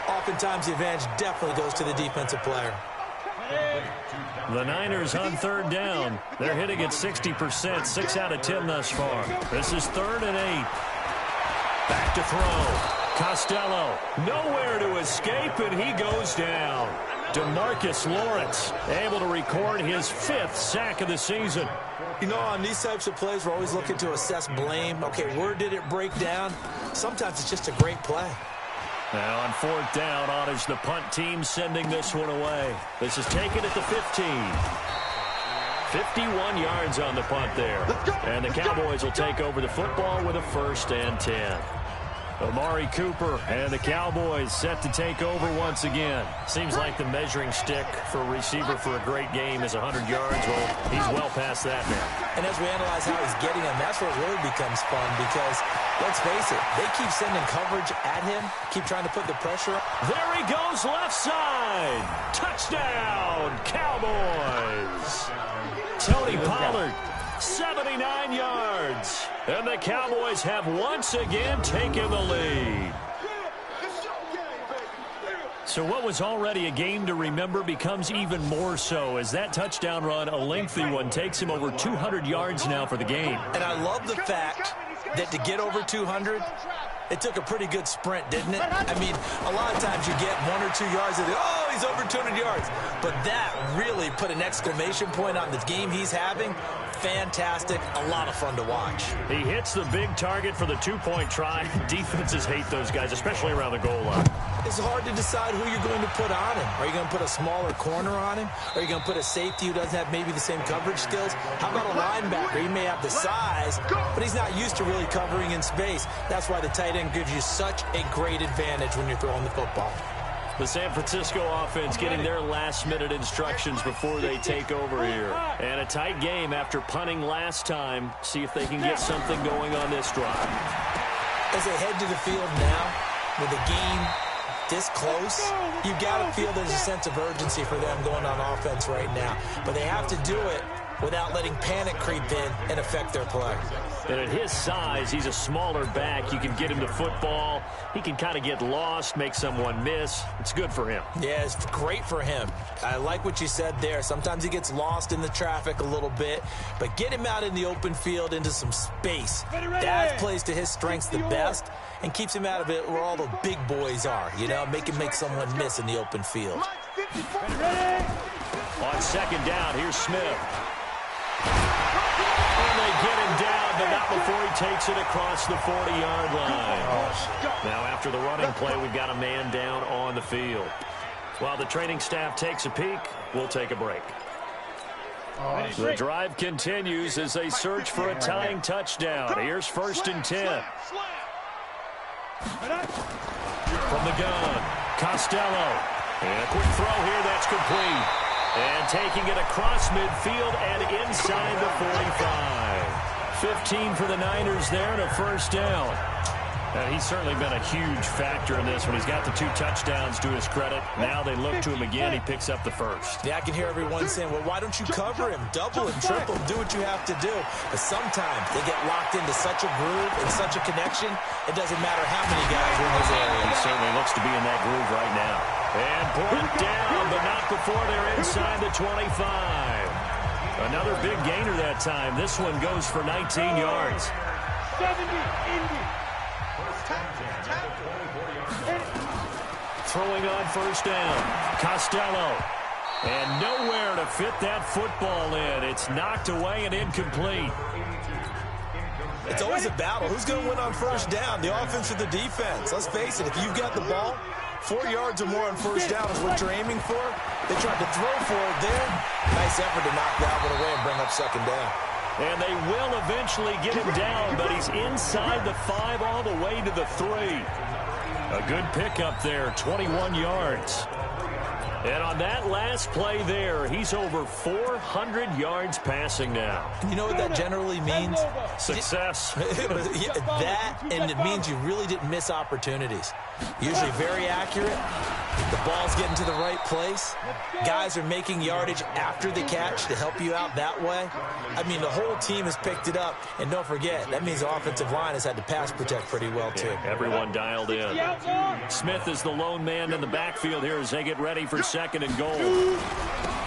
oftentimes the advantage definitely goes to the defensive player. The Niners on third down. They're hitting at 60%, 6 out of 10 thus far. This is 3rd and 8. Back to throw. Costello, nowhere to escape, and he goes down. DeMarcus Lawrence, able to record his 5th sack of the season. You know, on these types of plays, we're always looking to assess blame. Okay, where did it break down? Sometimes it's just a great play. Now on 4th down, honors the punt team sending this one away. This is taken at the 15. 51 yards on the punt there. And the Cowboys will take over the football with a 1st and 10. Amari Cooper and the Cowboys set to take over once again. Seems like the measuring stick for a receiver for a great game is 100 yards. Well, he's well past that now. And as we analyze how he's getting them, that's where it really becomes fun because, let's face it, they keep sending coverage at him, keep trying to put the pressure up. There he goes, left side. Touchdown, Cowboys. Tony Pollard, 79 yards. And the Cowboys have once again taken the lead. So what was already a game to remember becomes even more so as that touchdown run, a lengthy one, takes him over 200 yards now for the game. And I love the fact that to get over 200, it took a pretty good sprint, didn't it? I mean, a lot of times you get 1 or 2 yards of the, oh, he's over 200 yards. But that really put an exclamation point on the game he's having. Fantastic. A lot of fun to watch. He hits the big target for the two-point try. Defenses hate those guys, especially around the goal line. It's hard to decide who you're going to put on him. Are you going to put a smaller corner on him? Are you going to put a safety who doesn't have maybe the same coverage skills? How about a linebacker? He may have the size, but he's not used to really covering in space. That's why the tight end gives you such a great advantage when you're throwing the football. The San Francisco offense getting their last-minute instructions before they take over here. And a tight game after punting last time. See if they can get something going on this drive. As they head to the field now, with the game this close, you've got to feel there's a sense of urgency for them going on offense right now. But they have to do it without letting panic creep in and affect their play. And at his size, he's a smaller back. You can get him the football. He can kind of get lost, make someone miss. It's good for him. Yeah, it's great for him. I like what you said there. Sometimes he gets lost in the traffic a little bit, but get him out in the open field into some space. That plays to his strengths the best and keeps him out of it where all the big boys are, you know, make him make someone miss in the open field. On second down, here's Smith. And they get him down, but not before he takes it across the 40-yard line. Now, after the running play, we've got a man down on the field. While the training staff takes a peek, we'll take a break. The drive continues as they search for a tying touchdown. Here's 1st and 10. From the gun, Costello. And a quick throw here, that's complete. And taking it across midfield and inside the 45. 15 for the Niners there and a first down. He's certainly been a huge factor in this one. He's got the 2 touchdowns to his credit. Now they look to him again. He picks up the first. Yeah, I can hear everyone saying, well, why don't you cover him? Double him, triple him, do what you have to do. But sometimes they get locked into such a groove and such a connection, it doesn't matter how many guys are in his area. He certainly looks to be in that groove right now. And brought down, but not before they're inside the 25. Another big gainer that time. This one goes for 19 yards. 70, Indy. Throwing on first down, Costello. And nowhere to fit that football in. It's knocked away and incomplete. It's always a battle. Who's going to win on first down, the offense or the defense? Let's face it, if you've got the ball, 4 yards or more on first down is what you're aiming for. They tried to throw for it there. Nice effort to knock that one away and bring up second down. And they will eventually get him down, but he's inside the 5 all the way to the 3. A good pickup there, 21 yards. And on that last play there, he's over 400 yards passing now. You know what that generally means? Success. That, and it means you really didn't miss opportunities. Usually very accurate. The ball's getting to the right place. Guys are making yardage after the catch to help you out that way. I mean, the whole team has picked it up. And don't forget, that means the offensive line has had to pass protect pretty well, too. Yeah, everyone dialed in. Smith is the lone man in the backfield here as they get ready for second and goal.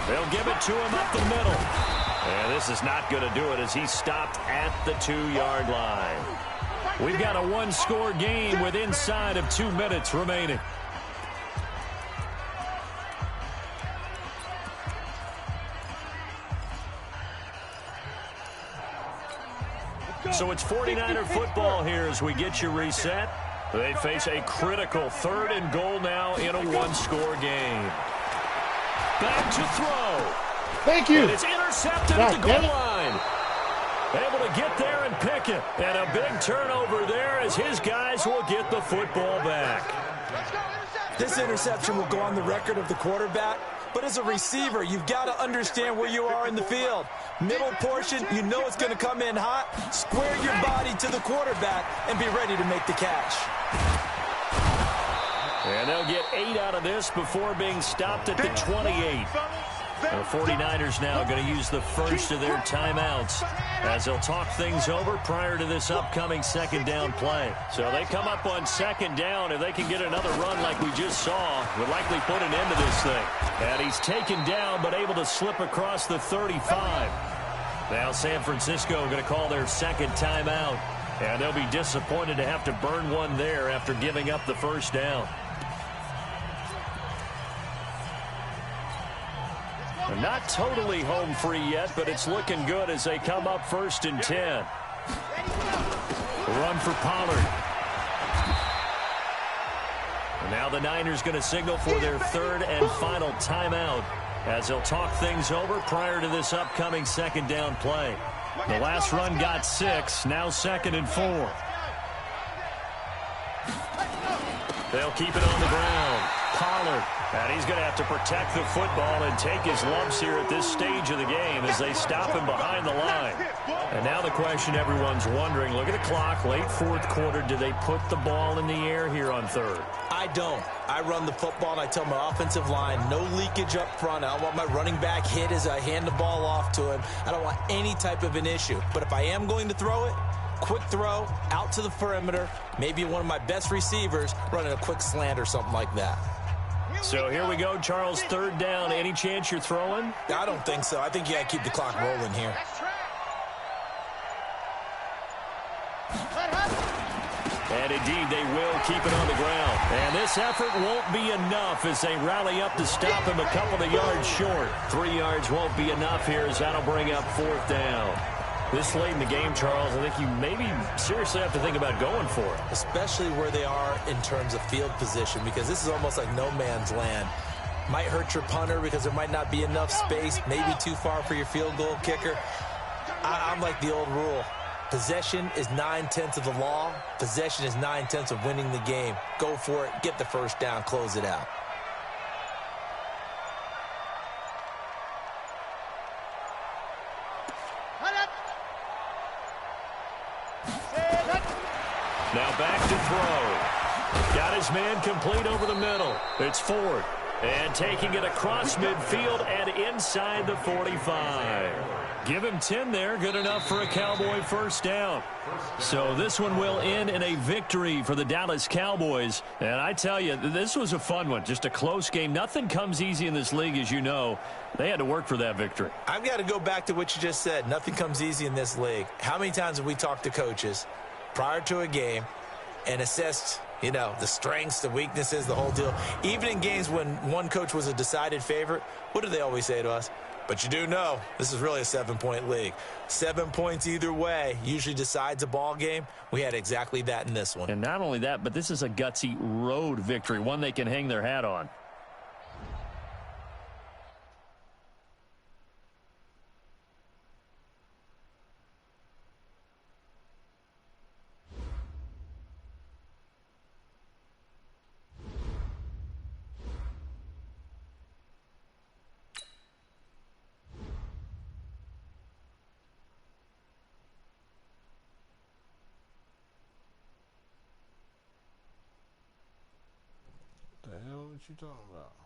They'll give it to him up the middle. And this is not going to do it as he's stopped at the 2-yard line. We've got a 1-score game with inside of 2 minutes remaining. So it's 49er football here as we get you reset. They face a critical 3rd and goal now in a 1-score game. Back to throw. Thank you. And it's intercepted at the goal line. Able to get there and pick it. And a big turnover there as his guys will get the football back. This interception will go on the record of the quarterback. But as a receiver, you've got to understand where you are in the field. Middle portion, you know it's going to come in hot. Square your body to the quarterback and be ready to make the catch. And they'll get 8 out of this before being stopped at the 28. The 49ers now going to use the first of their timeouts as they'll talk things over prior to this upcoming second down play. So they come up on second down. If they can get another run like we just saw, would likely put an end to this thing. And he's taken down but able to slip across the 35. Now San Francisco going to call their second timeout. And they'll be disappointed to have to burn one there after giving up the first down. They're not totally home free yet, but it's looking good as they come up 1st and 10. Run for Pollard. And now the Niners going to signal for their 3rd and final timeout as they'll talk things over prior to this upcoming 2nd down play. The last run got 6, now 2nd and 4. They'll keep it on the ground. Pollard. And he's going to have to protect the football and take his lumps here at this stage of the game as they stop him behind the line. And now the question everyone's wondering, look at the clock, late 4th quarter, do they put the ball in the air here on 3rd? I don't. I run the football, and I tell my offensive line, no leakage up front. I don't want my running back hit as I hand the ball off to him. I don't want any type of an issue. But if I am going to throw it, quick throw, out to the perimeter, maybe one of my best receivers running a quick slant or something like that. So here we go, Charles, 3rd down. Any chance you're throwing? I don't think so. I think you got to keep the clock rolling here. And indeed, they will keep it on the ground. And this effort won't be enough as they rally up to stop him a couple of yards short. 3 yards won't be enough here as that'll bring up 4th down. This late in the game, Charles, I think you maybe seriously have to think about going for it. Especially where they are in terms of field position, because this is almost like no man's land. Might hurt your punter because there might not be enough space, maybe too far for your field goal kicker. I'm like the old rule. Possession is 9/10 of the law. Possession is 9/10 of winning the game. Go for it. Get the 1st down. Close it out. Now back to throw. Got his man complete over the middle. It's Ford. And taking it across midfield and inside the 45. Give him 10 there. Good enough for a Cowboy 1st down. So this one will end in a victory for the Dallas Cowboys. And I tell you, this was a fun one. Just a close game. Nothing comes easy in this league, as you know. They had to work for that victory. I've got to go back to what you just said. Nothing comes easy in this league. How many times have we talked to coaches prior to a game and assessed, you know, the strengths, the weaknesses, the whole deal? Even in games when one coach was a decided favorite, what do they always say to us? But you do know this is really a 7-point league. 7 points either way usually decides a ball game. We had exactly that in this one. And not only that, but this is a gutsy road victory, one they can hang their hat on. The hell what you talking about?